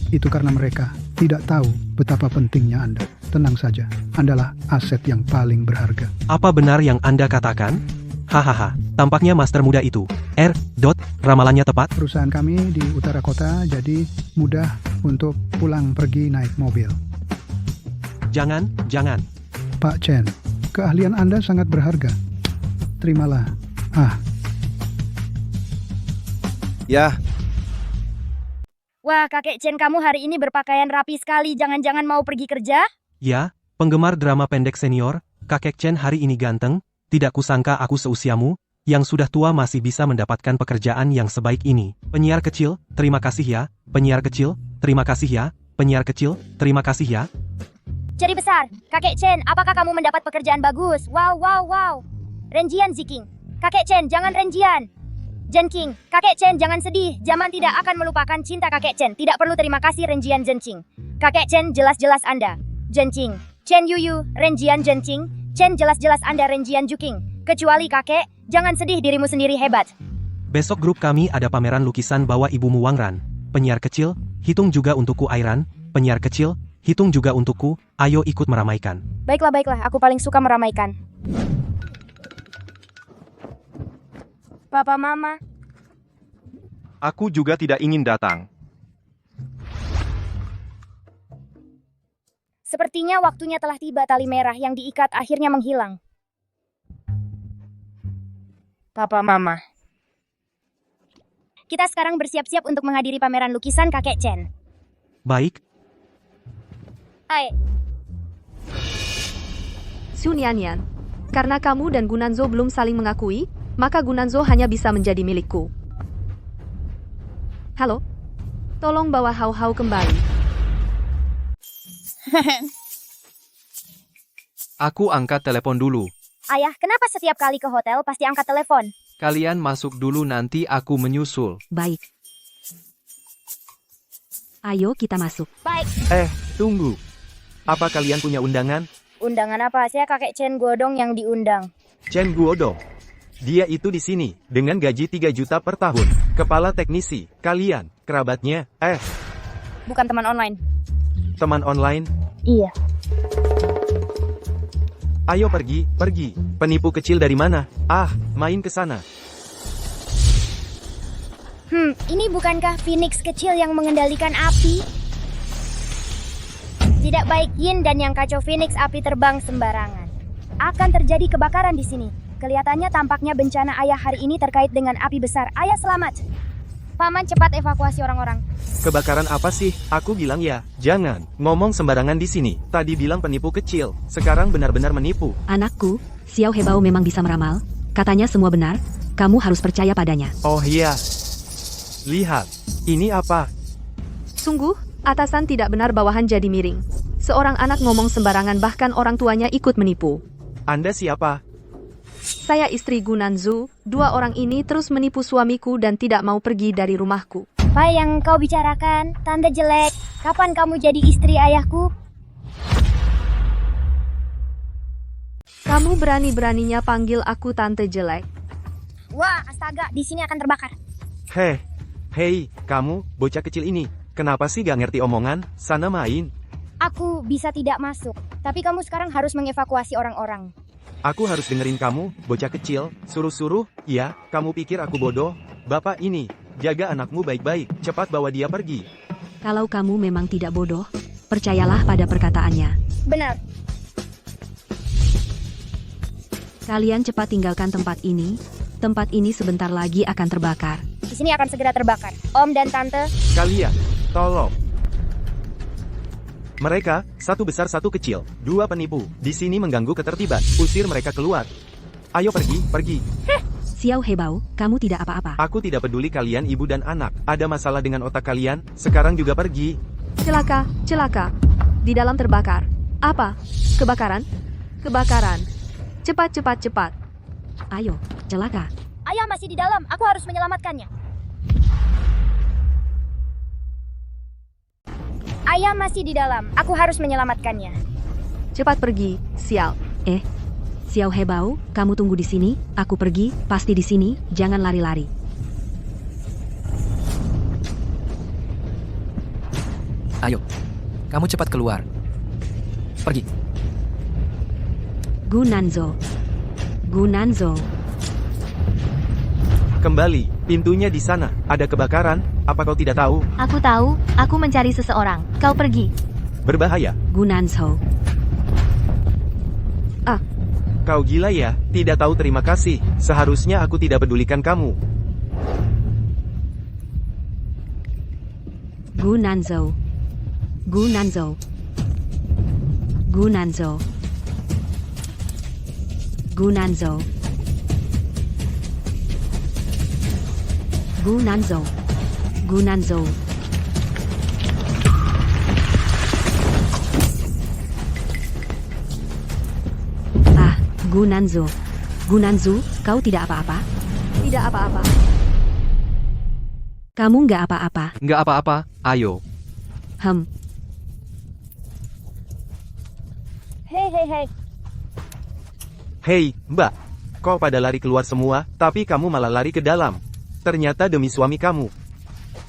Itu karena mereka tidak tahu betapa pentingnya Anda. Tenang saja, Andalah aset yang paling berharga. Apa benar yang Anda katakan? Hahaha, tampaknya master muda itu. Ramalannya tepat? Perusahaan kami di utara kota, jadi mudah untuk pulang pergi naik mobil. Jangan. Pak Chen, keahlian Anda sangat berharga. Terimalah. Ya. Wah, kakek Chen kamu hari ini berpakaian rapi sekali. Jangan-jangan mau pergi kerja? Ya, penggemar drama pendek senior, kakek Chen hari ini ganteng. Tidak kusangka aku seusiamu, yang sudah tua masih bisa mendapatkan pekerjaan yang sebaik ini. Penyiar kecil, terima kasih ya. Penyiar kecil, terima kasih ya. Penyiar kecil, terima kasih ya. Jadi besar, kakek Chen, apakah kamu mendapat pekerjaan bagus? Wow. Renjian Ziking. Kakek Chen, jangan renjian. Jen King, kakek Chen jangan sedih. Zaman tidak akan melupakan cinta kakek Chen. Tidak perlu terima kasih renjian Jen King. Kakek Chen jelas-jelas Anda. Jen King, Chen Yuyu, renjian Jen King. Chen jelas-jelas Anda renjian Juking. Kecuali kakek, jangan sedih dirimu sendiri hebat. Besok grup kami ada pameran lukisan bawa ibumu Wang Ran. Penyiar kecil, hitung juga untukku Airan. Penyiar kecil, hitung juga untukku. Ayo ikut meramaikan. Baiklah, aku paling suka meramaikan. Papa, Mama. Aku juga tidak ingin datang. Sepertinya waktunya telah tiba. Tali merah yang diikat akhirnya menghilang. Papa, Mama. Kita sekarang bersiap-siap untuk menghadiri pameran lukisan kakek Chen. Baik. Hai. Xu Nian, karena kamu dan Gunanzo belum saling mengakui, maka Gunanzo hanya bisa menjadi milikku. Halo? Tolong bawa Hao Hao kembali. Aku angkat telepon dulu. Ayah, kenapa setiap kali ke hotel pasti angkat telepon? Kalian masuk dulu nanti aku menyusul. Baik. Ayo kita masuk. Baik. Tunggu. Apa kalian punya undangan? Undangan apa? Saya kakek Chen Guodong yang diundang. Chen Guodong. Dia itu di sini, dengan gaji 3 juta per tahun. Kepala teknisi, kalian, kerabatnya, Bukan teman online. teman online. Iya. Ayo pergi. Penipu kecil dari mana? Main ke sana. Ini bukankah Phoenix kecil yang mengendalikan api? Tidak baik Yin dan yang kacau Phoenix api terbang sembarangan. Akan terjadi kebakaran di sini. Kelihatannya tampaknya bencana ayah hari ini terkait dengan api besar. Ayah selamat. Paman cepat evakuasi orang-orang. Kebakaran apa sih? Aku bilang ya, jangan ngomong sembarangan di sini. Tadi bilang penipu kecil, sekarang benar-benar menipu. Anakku, Xiao Hebao memang bisa meramal. Katanya semua benar. Kamu harus percaya padanya. Oh iya. Lihat, ini apa? Sungguh, atasan tidak benar bawahan jadi miring. Seorang anak ngomong sembarangan bahkan orang tuanya ikut menipu. Anda siapa? Saya istri Gunanzo. 2 orang ini terus menipu suamiku dan tidak mau pergi dari rumahku. Apa yang kau bicarakan, tante jelek? Kapan kamu jadi istri ayahku? Kamu berani-beraninya panggil aku tante jelek. Wah, astaga, di sini akan terbakar. Hei, kamu, bocah kecil ini. Kenapa sih gak ngerti omongan? Sana main. Aku bisa tidak masuk, tapi kamu sekarang harus mengevakuasi orang-orang. Aku harus dengerin kamu, bocah kecil. Suruh-suruh, ya, kamu pikir aku bodoh? Bapak ini, jaga anakmu baik-baik, cepat bawa dia pergi. Kalau kamu memang tidak bodoh, percayalah pada perkataannya. Benar. Kalian cepat tinggalkan tempat ini. Tempat ini sebentar lagi akan terbakar. Di sini akan segera terbakar. Om dan Tante. Kalian, tolong. Mereka, satu besar satu kecil, dua penipu, di sini mengganggu ketertiban. Usir mereka keluar. Ayo pergi. Xiao Hebao, kamu tidak apa-apa. Aku tidak peduli kalian ibu dan anak. Ada masalah dengan otak kalian, sekarang juga pergi. Celaka. Di dalam terbakar. Apa? Kebakaran. Cepat. Ayo, celaka. Ayah masih di dalam, aku harus menyelamatkannya. Ayah masih di dalam, aku harus menyelamatkannya. Cepat pergi, sial. Xiao Hebao, kamu tunggu di sini, aku pergi, pasti di sini, jangan lari-lari. Ayo, kamu cepat keluar. Pergi. Gunanzo. Kembali, pintunya di sana. Ada kebakaran, apa kau tidak tahu? Aku tahu, aku mencari seseorang. Kau pergi. Berbahaya. Gunanzo. Kau gila ya, tidak tahu terima kasih. Seharusnya aku tidak pedulikan kamu. Gunanzo. Gunanzo, kau tidak apa-apa? Tidak apa-apa. Kamu nggak apa-apa? Nggak apa-apa, ayo. Hei. Hei, Mbak. Kau pada lari keluar semua, tapi kamu malah lari ke dalam. Ternyata demi suami kamu.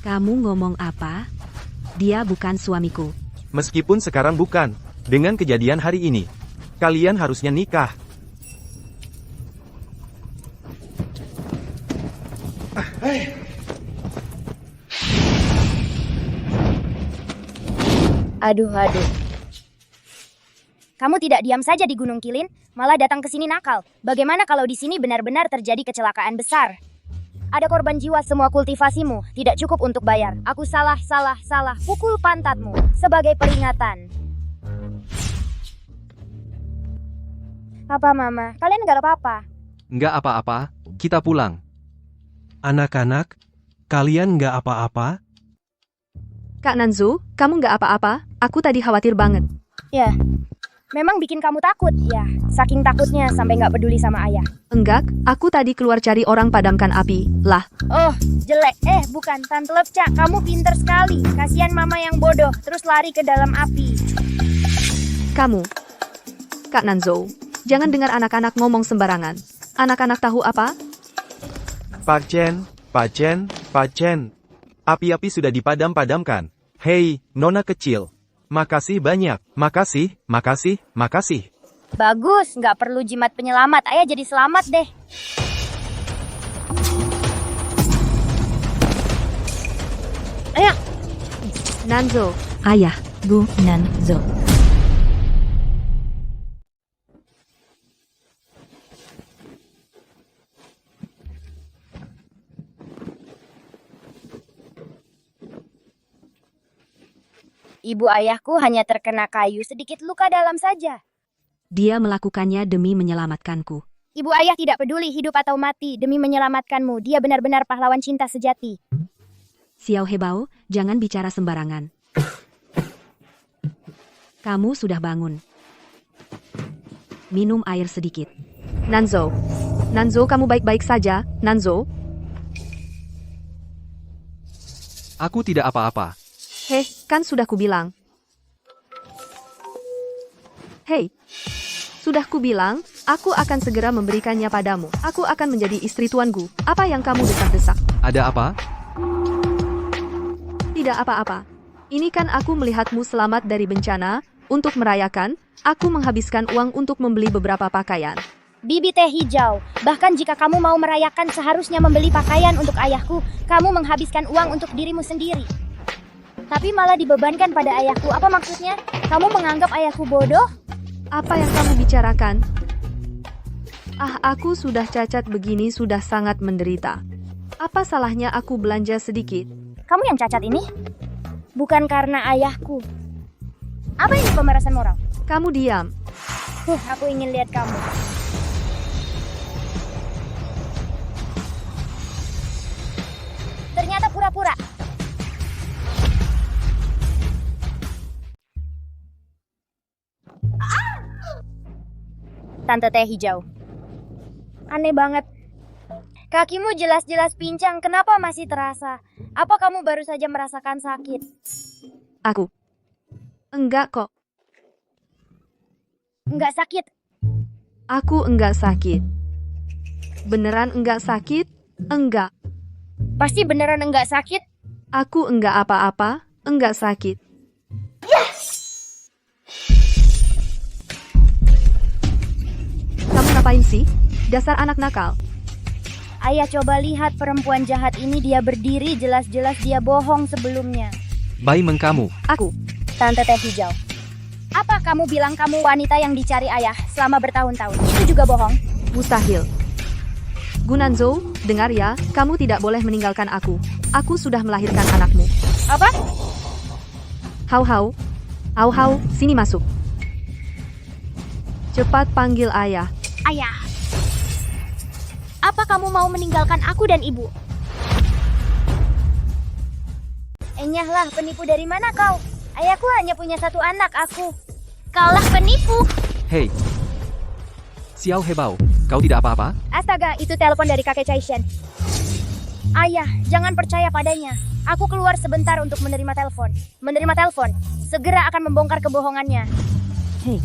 Kamu ngomong apa? Dia bukan suamiku. Meskipun sekarang bukan. Dengan kejadian hari ini, kalian harusnya nikah. Aduh. Kamu tidak diam saja di Gunung Kilin, malah datang ke sini nakal. Bagaimana kalau di sini benar-benar terjadi kecelakaan besar? Ada korban jiwa semua kultivasimu, tidak cukup untuk bayar. Aku salah. Pukul pantatmu sebagai peringatan. Apa, Mama? Kalian nggak apa-apa? Nggak apa-apa, kita pulang. Anak-anak, kalian nggak apa-apa? Kak Nanzu, kamu nggak apa-apa? Aku tadi khawatir banget. Ya, memang bikin kamu takut, ya. Saking takutnya sampai nggak peduli sama ayah. Enggak, aku tadi keluar cari orang padamkan api. Lah. Oh, jelek. Bukan, Tante Lepca, kamu pinter sekali. Kasihan Mama yang bodoh, terus lari ke dalam api. Kamu, Kak Nanzo, jangan dengar anak-anak ngomong sembarangan. Anak-anak tahu apa? Pak Chen. Api-api sudah dipadam-padamkan. Hei, nona kecil. Makasih banyak. Makasih. Bagus, nggak perlu jimat penyelamat. Ayah jadi selamat deh. Ayah. Nanzo. Ayah, Gunanzo. Ibu ayahku hanya terkena kayu sedikit luka dalam saja. Dia melakukannya demi menyelamatkanku. Ibu ayah tidak peduli hidup atau mati demi menyelamatkanmu. Dia benar-benar pahlawan cinta sejati. Xiao Hebao, jangan bicara sembarangan. Kamu sudah bangun. Minum air sedikit. Nanzo, kamu baik-baik saja, Nanzo? Aku tidak apa-apa. Heh, kan sudah kubilang. Hei, sudah kubilang, aku akan segera memberikannya padamu. Aku akan menjadi istri tuanku. Apa yang kamu desak-desak? Ada apa? Tidak apa-apa. Ini kan aku melihatmu selamat dari bencana. Untuk merayakan, aku menghabiskan uang untuk membeli beberapa pakaian. Bibi teh hijau, bahkan jika kamu mau merayakan seharusnya membeli pakaian untuk ayahku, kamu menghabiskan uang untuk dirimu sendiri. Tapi malah dibebankan pada ayahku, apa maksudnya? Kamu menganggap ayahku bodoh? Apa yang kamu bicarakan? Ah, aku sudah cacat begini sudah sangat menderita. Apa salahnya aku belanja sedikit? Kamu yang cacat ini? Bukan karena ayahku. Apa ini pemerasan moral? Kamu diam. Aku ingin lihat kamu. Ternyata pura-pura. Tante teh hijau. Aneh banget. Kakimu jelas-jelas pincang, kenapa masih terasa? Apa kamu baru saja merasakan sakit? Aku. Enggak kok. Enggak sakit? Aku enggak sakit. Beneran enggak sakit? Enggak. Pasti beneran enggak sakit? Aku enggak apa-apa, enggak sakit. Kamu ngapain sih? Dasar anak nakal. Ayah, coba lihat perempuan jahat ini, dia berdiri, jelas-jelas dia bohong sebelumnya. Bai Meng kamu. Aku. Tante teh hijau. Apa kamu bilang kamu wanita yang dicari ayah selama bertahun-tahun? Itu juga bohong. Mustahil. Gunanzo, dengar ya, kamu tidak boleh meninggalkan aku. Aku sudah melahirkan anakmu. Apa? Hau-hau. Hau-hau, sini masuk. Cepat panggil ayah. Ayah. Apa kamu mau meninggalkan aku dan ibu? Enyahlah, penipu, dari mana kau? Ayahku hanya punya satu anak, aku. Kaulah penipu. Hei. Xiao Hebao, kau tidak apa-apa? Astaga, itu telepon dari kakek Chaishen. Ayah, jangan percaya padanya. Aku keluar sebentar untuk menerima telepon. Menerima telepon. Segera akan membongkar kebohongannya. Hei,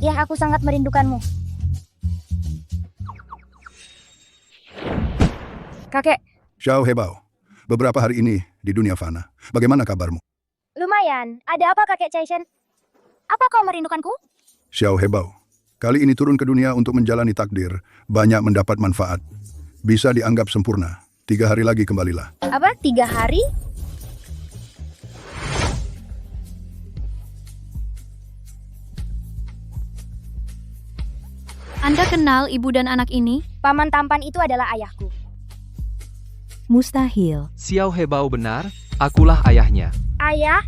Ya, aku sangat merindukanmu. Kakek. Xiao Hebao, beberapa hari ini di dunia fana. Bagaimana kabarmu? Lumayan. Ada apa, kakek Chaishen? Apa kau merindukanku? Xiao Hebao, kali ini turun ke dunia untuk menjalani takdir, banyak mendapat manfaat. Bisa dianggap sempurna. 3 hari lagi kembalilah. Apa? 3 hari? Anda kenal ibu dan anak ini? Paman tampan itu adalah ayahku. mustahil. Xiao Hebao benar, akulah ayahnya. Ayah?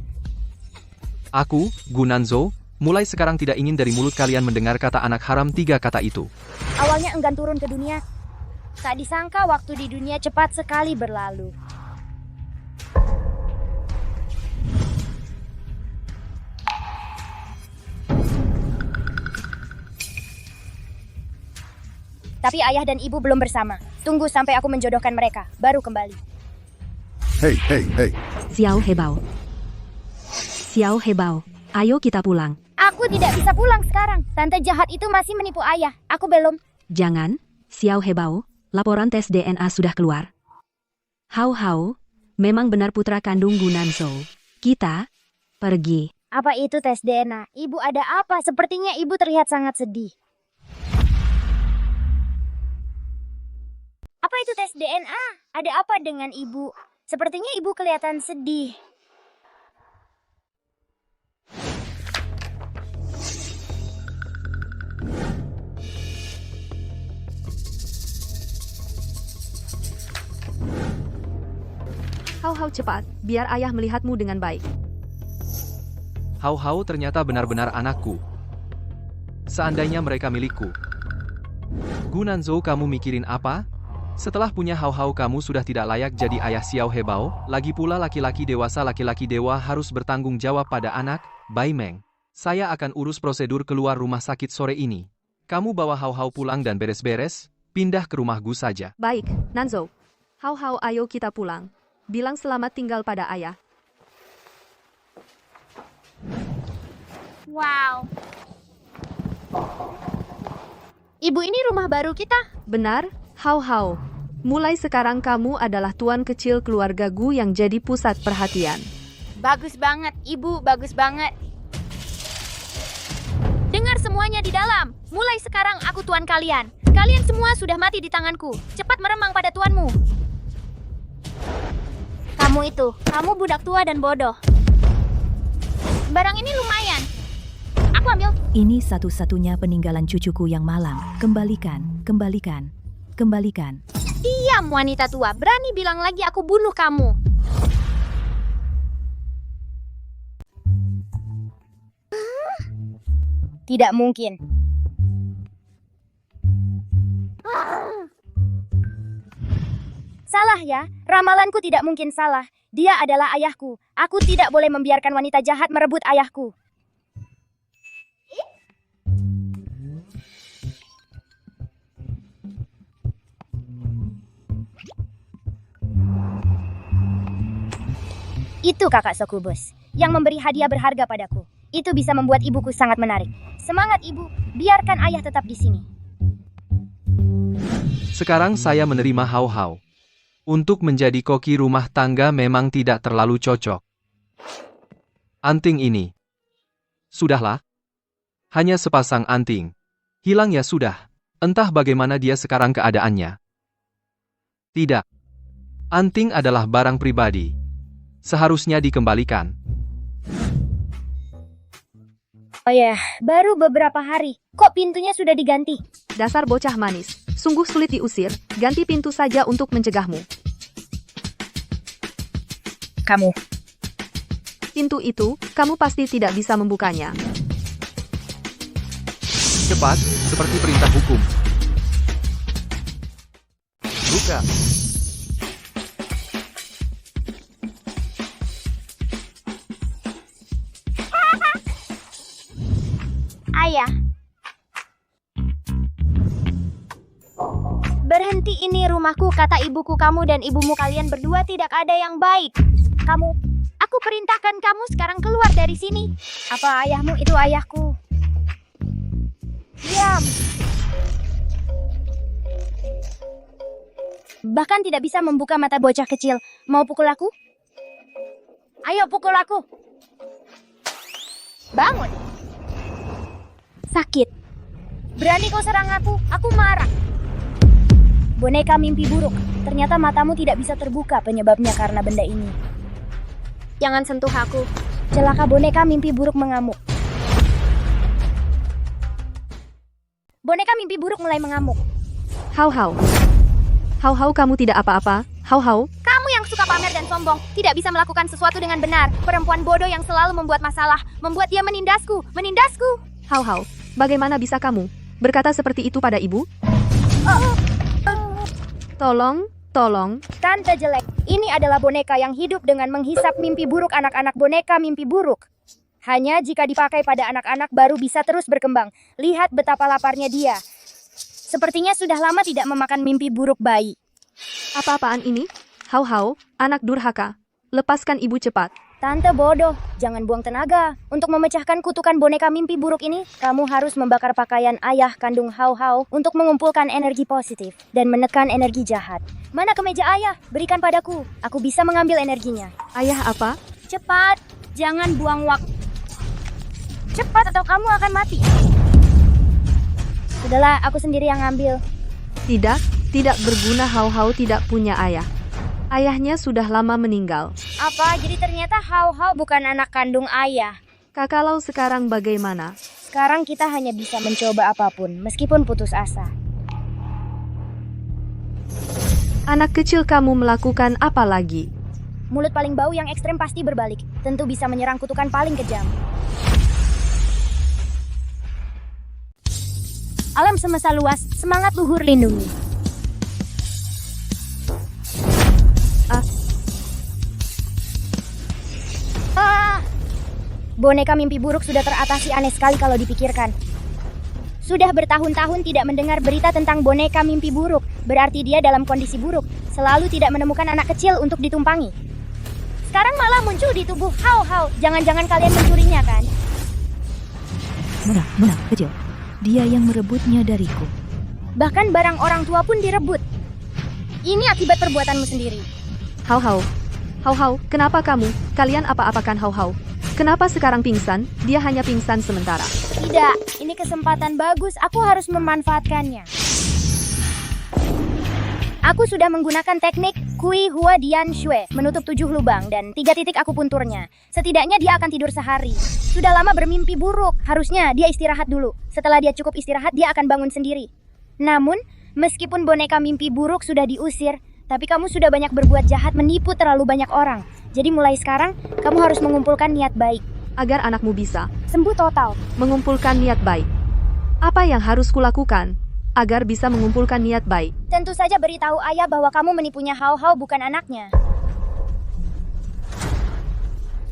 Aku, Gunanzo, mulai sekarang tidak ingin dari mulut kalian mendengar kata anak haram 3 kata itu. Awalnya enggan turun ke dunia. Tak disangka waktu di dunia cepat sekali berlalu. Tapi ayah dan ibu belum bersama. Tunggu sampai aku menjodohkan mereka, baru kembali. Hei, hei, hei. Xiao Hebao. Xiao Hebao, ayo kita pulang. Aku tidak bisa pulang sekarang. Tante jahat itu masih menipu ayah. Aku belum. Jangan, Xiao Hebao, laporan tes DNA sudah keluar. Hau-hau, memang benar putra kandung Gunanzo. Kita pergi. Apa itu tes DNA? Ibu ada apa? Sepertinya ibu terlihat sangat sedih. Apa itu tes DNA? Ada apa dengan ibu? Sepertinya ibu kelihatan sedih. Hau-hau cepat, biar ayah melihatmu dengan baik. Hau-hau ternyata benar-benar anakku. Seandainya mereka milikku. Gunanzo, kamu mikirin apa? Setelah punya hau-hau kamu sudah tidak layak jadi ayah Xiao Hebao, lagi pula laki-laki dewasa laki-laki dewa harus bertanggung jawab pada anak, Bai Meng. Saya akan urus prosedur keluar rumah sakit sore ini. Kamu bawa hau-hau pulang dan beres-beres, pindah ke rumah Gu saja. Baik, Nanzo. Hau-hau, ayo kita pulang. Bilang selamat tinggal pada ayah. Wow. Ibu, ini rumah baru kita. Benar, Hau-hau. Mulai sekarang kamu adalah tuan kecil keluarga Gu yang jadi pusat perhatian. Bagus banget, Ibu, bagus banget. Dengar semuanya di dalam. Mulai sekarang aku tuan kalian. Kalian semua sudah mati di tanganku. Cepat meremang pada tuanmu. Kamu budak tua dan bodoh. Barang ini lumayan. Aku ambil. Ini satu-satunya peninggalan cucuku yang malang. Kembalikan, kembalikan, kembalikan. Diam, wanita tua. Berani bilang lagi aku bunuh kamu. Tidak mungkin. Salah ya, ramalanku tidak mungkin salah. Dia adalah ayahku. Aku tidak boleh membiarkan wanita jahat merebut ayahku. Itu kakak Sokubus, yang memberi hadiah berharga padaku. Itu bisa membuat ibuku sangat menarik. Semangat ibu, biarkan ayah tetap di sini. Sekarang saya menerima Hau-hau. Untuk menjadi koki rumah tangga memang tidak terlalu cocok. Anting ini. Sudahlah. Hanya sepasang anting. Hilang ya sudah. Entah bagaimana dia sekarang keadaannya. Tidak. Anting adalah barang pribadi. Seharusnya dikembalikan. Oh ya, baru beberapa hari. Kok pintunya sudah diganti? Dasar bocah manis. Sungguh sulit diusir. Ganti pintu saja untuk mencegahmu. Kamu. Pintu itu, kamu pasti tidak bisa membukanya. Cepat, seperti perintah hukum. Buka. Ayah. Berhenti, ini rumahku, kata ibuku. Kamu dan ibumu kalian berdua tidak ada yang baik. Aku perintahkan kamu sekarang keluar dari sini. Apa ayahmu itu ayahku? Diam. Bahkan tidak bisa membuka mata bocah kecil. Mau pukul aku? Ayo pukul aku. Bangun. Sakit. Berani kau serang aku? Aku marah. Boneka mimpi buruk. Ternyata matamu tidak bisa terbuka, penyebabnya karena benda ini. Jangan sentuh aku. Celaka, boneka mimpi buruk mengamuk. Boneka mimpi buruk mulai mengamuk. Hau-hau. Hau-hau, kamu tidak apa-apa. Hau-hau. Kamu yang suka pamer dan sombong. Tidak bisa melakukan sesuatu dengan benar. Perempuan bodoh yang selalu membuat masalah. Membuat dia menindasku. Menindasku. Hau-hau. Bagaimana bisa kamu berkata seperti itu pada ibu? Tolong. Tante jelek, ini adalah boneka yang hidup dengan menghisap mimpi buruk anak-anak. Boneka mimpi buruk. Hanya jika dipakai pada anak-anak baru bisa terus berkembang. Lihat betapa laparnya dia. Sepertinya sudah lama tidak memakan mimpi buruk bayi. Apa-apaan ini? Hau-hau, anak durhaka. Lepaskan ibu cepat. Tante bodoh, jangan buang tenaga. Untuk memecahkan kutukan boneka mimpi buruk ini, kamu harus membakar pakaian ayah kandung Hau-hau untuk mengumpulkan energi positif dan menekan energi jahat. Mana kemeja ayah? Berikan padaku. Aku bisa mengambil energinya. Ayah apa? Cepat, jangan buang waktu. Cepat atau kamu akan mati. Sudahlah, aku sendiri yang ngambil. Tidak berguna. Hau-hau tidak punya ayah. Ayahnya sudah lama meninggal. Apa? Jadi ternyata Hau-hau bukan anak kandung ayah. Kakalau sekarang bagaimana? Sekarang kita hanya bisa mencoba apapun, meskipun putus asa. Anak kecil, kamu melakukan apa lagi? Mulut paling bau yang ekstrem pasti berbalik. Tentu bisa menyerang kutukan paling kejam. Alam semesta luas, semangat luhur lindungi. Boneka mimpi buruk sudah teratasi, aneh sekali kalau dipikirkan. Sudah bertahun-tahun tidak mendengar berita tentang boneka mimpi buruk. Berarti dia dalam kondisi buruk. Selalu tidak menemukan anak kecil untuk ditumpangi. Sekarang malah muncul di tubuh Hao. Jangan-jangan kalian mencurinya kan? Menang, kecil. Dia yang merebutnya dariku. Bahkan barang orang tua pun direbut. Ini akibat perbuatanmu sendiri. Hao, kenapa kamu? Kalian apa-apakan Hao? Kenapa sekarang pingsan? Dia hanya pingsan sementara. Tidak, ini kesempatan bagus. Aku harus memanfaatkannya. Aku sudah menggunakan teknik Kui Hua Dian Shui, menutup 7 lubang dan 3 titik akupunturnya. Setidaknya dia akan tidur sehari. Sudah lama bermimpi buruk, harusnya dia istirahat dulu. Setelah dia cukup istirahat, dia akan bangun sendiri. Namun, meskipun boneka mimpi buruk sudah diusir, tapi kamu sudah banyak berbuat jahat menipu terlalu banyak orang. Jadi mulai sekarang, kamu harus mengumpulkan niat baik. Agar anakmu bisa sembuh total. Mengumpulkan niat baik. Apa yang harus kulakukan agar bisa mengumpulkan niat baik? Tentu saja beritahu ayah bahwa kamu menipunya Hao bukan anaknya.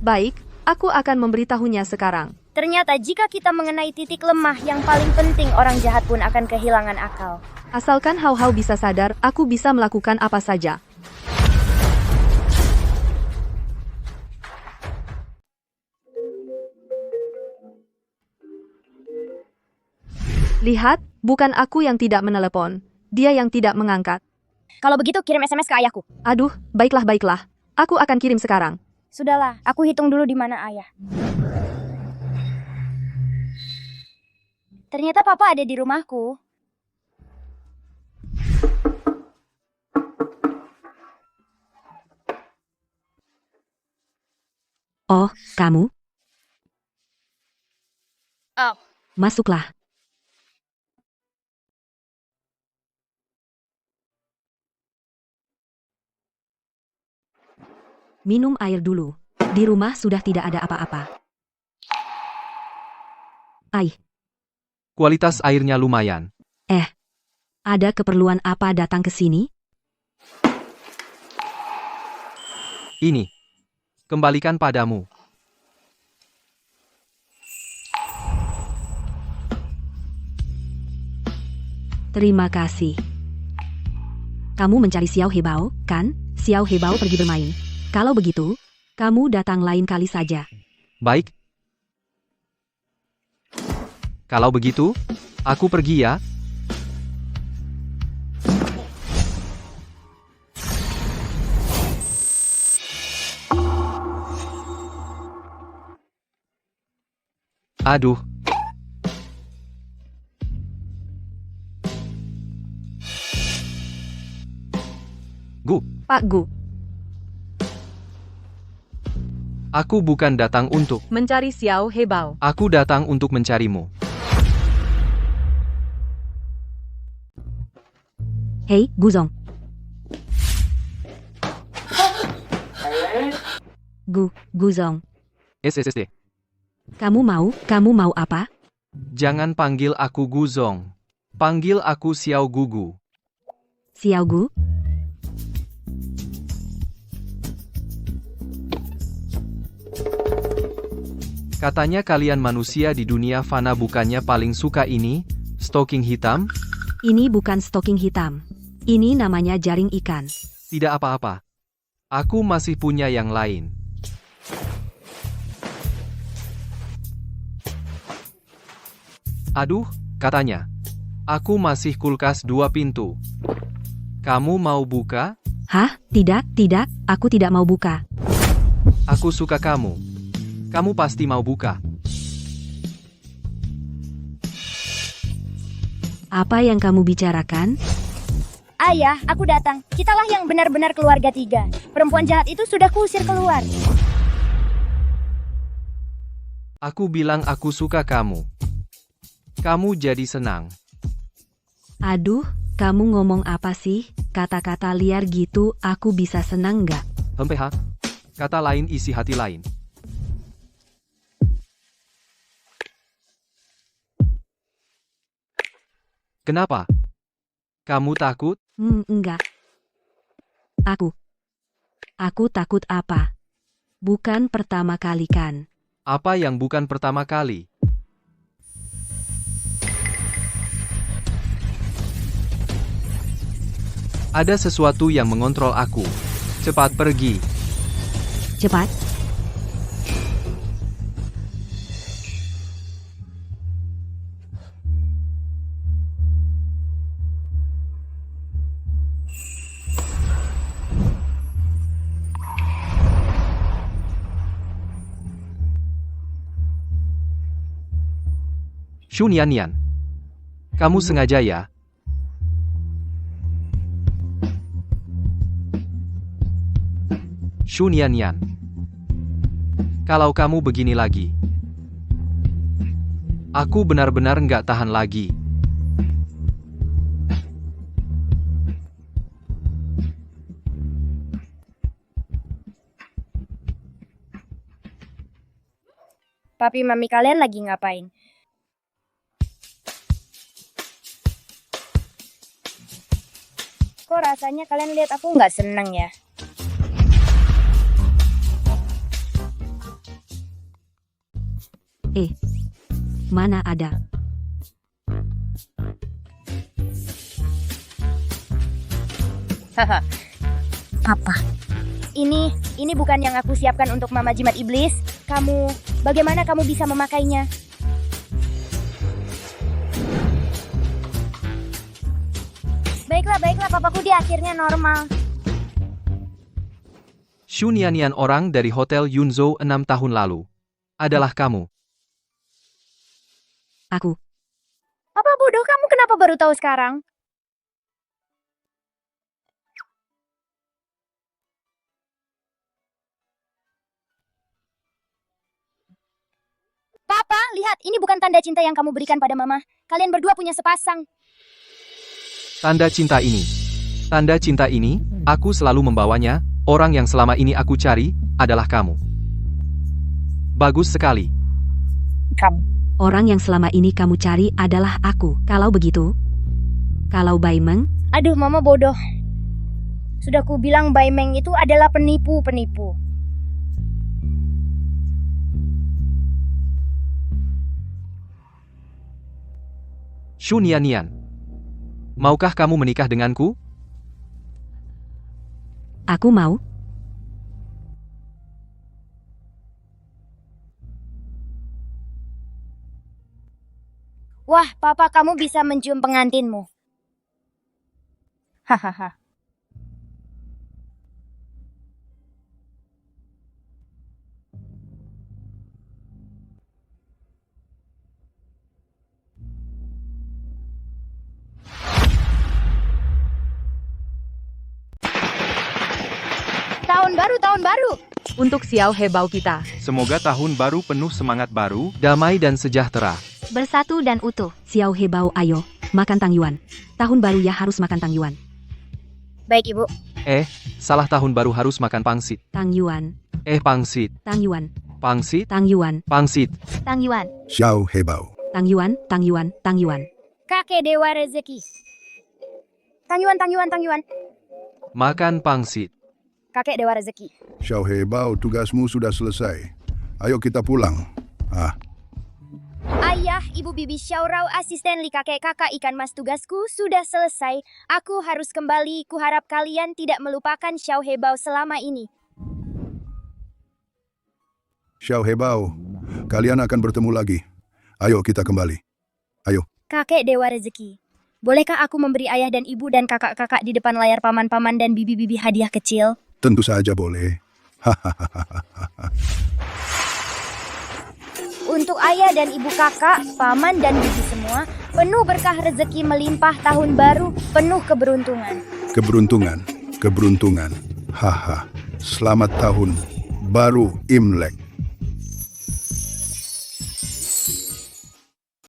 Baik, aku akan memberitahunya sekarang. Ternyata jika kita mengenai titik lemah yang paling penting, orang jahat pun akan kehilangan akal. Asalkan Hao bisa sadar, aku bisa melakukan apa saja. Lihat, bukan aku yang tidak menelepon. Dia yang tidak mengangkat. Kalau begitu, kirim SMS ke ayahku. Aduh, baiklah. Aku akan kirim sekarang. Sudahlah, aku hitung dulu di mana ayah. Ternyata papa ada di rumahku. Oh, kamu? Oh. Masuklah. Minum air dulu. Di rumah sudah tidak ada apa-apa. Kualitas airnya lumayan. Ada keperluan apa datang ke sini? Ini. Kembalikan padamu. Terima kasih. Kamu mencari Xiao Hebao, kan? Xiao Hebao pergi bermain. Kalau begitu, kamu datang lain kali saja. Baik. Kalau begitu, aku pergi ya. Aduh. Pak Gu. Aku bukan datang untuk mencari Xiao Hebao. Aku datang untuk mencarimu. Hei, Guzong. Guzong. SSD. Kamu mau apa? Jangan panggil aku Guzong. Panggil aku Xiao Gugu. Xiao Gu? Katanya kalian manusia di dunia fana bukannya paling suka ini, stocking hitam? Ini bukan stocking hitam. Ini namanya jaring ikan. Tidak apa-apa. Aku masih punya yang lain. Aduh, katanya. Aku masih kulkas 2 pintu. Kamu mau buka? Hah? Tidak, aku tidak mau buka. Aku suka kamu. Kamu pasti mau buka. Apa yang kamu bicarakan? Ayah, aku datang. Kitalah yang benar-benar keluarga 3. Perempuan jahat itu sudah kuusir keluar. Aku bilang aku suka kamu. Kamu jadi senang. Aduh, kamu ngomong apa sih? Kata-kata liar gitu, aku bisa senang nggak? Hempeha. Kata lain isi hati lain. Kenapa? Kamu takut? Enggak. Aku takut apa? Bukan pertama kali kan? Apa yang bukan pertama kali? Ada sesuatu yang mengontrol aku. Cepat pergi. Cepat. Shu Nian, kamu sengaja ya? Shu Nian, kalau kamu begini lagi, aku benar-benar nggak tahan lagi. Papi mami kalian lagi ngapain? Kok rasanya kalian lihat aku nggak senang ya? Mana ada? Haha. Apa? Ini bukan yang aku siapkan untuk Mama Jimat Iblis. Bagaimana kamu bisa memakainya? Baiklah, papaku dia akhirnya normal. Shu Nian, orang dari Hotel Yunzhou 6 tahun lalu. Adalah kamu. Aku. Papa bodoh, kamu kenapa baru tahu sekarang? Papa, lihat, ini bukan tanda cinta yang kamu berikan pada Mama. Kalian berdua punya sepasang. Tanda cinta ini, aku selalu membawanya. Orang yang selama ini aku cari adalah kamu. Bagus sekali. Orang yang selama ini kamu cari adalah aku. Kalau begitu, kalau Bai Meng, Aduh, Mama bodoh. Sudah ku bilang Bai Meng itu adalah penipu-penipu. Shu Nian, maukah kamu menikah denganku? aku mau. Wah, Papa, kamu bisa mencium pengantinmu. Hahaha. Tahun baru. Untuk Xiao Hebao kita. Semoga tahun baru penuh semangat baru, damai dan sejahtera. Bersatu dan utuh. Xiao Hebao, ayo, makan Tang Yuan. Tahun baru ya harus makan Tang Yuan. Baik, Ibu. Salah, tahun baru harus makan pangsit. Tang Yuan. Pangsit. Tang Yuan. Pangsit. Tang Yuan. Pangsit. Tang Yuan. Xiao Hebao. Tang Yuan, Tang Yuan, Tang Yuan. Kakek Dewa Rezeki. Tang Yuan. Makan pangsit. Kakek Dewa Rezeki. Xiao Hebao, tugasmu sudah selesai. Ayo kita pulang. Ayah, Ibu Bibi Xiaorao, asisten Li kakek-kakak ikan mas, tugasku sudah selesai. Aku harus kembali. Kuharap kalian tidak melupakan Xiao Hebao selama ini. Xiao Hebao, kalian akan bertemu lagi. Ayo kita kembali. Ayo. Kakek Dewa Rezeki. Bolehkah aku memberi ayah dan ibu dan kakak-kakak di depan layar paman-paman dan bibi-bibi hadiah kecil? Tentu saja boleh. Untuk ayah dan ibu kakak, paman dan bibi semua, penuh berkah rezeki melimpah tahun baru, penuh keberuntungan. Keberuntungan. Haha. Selamat tahun baru Imlek.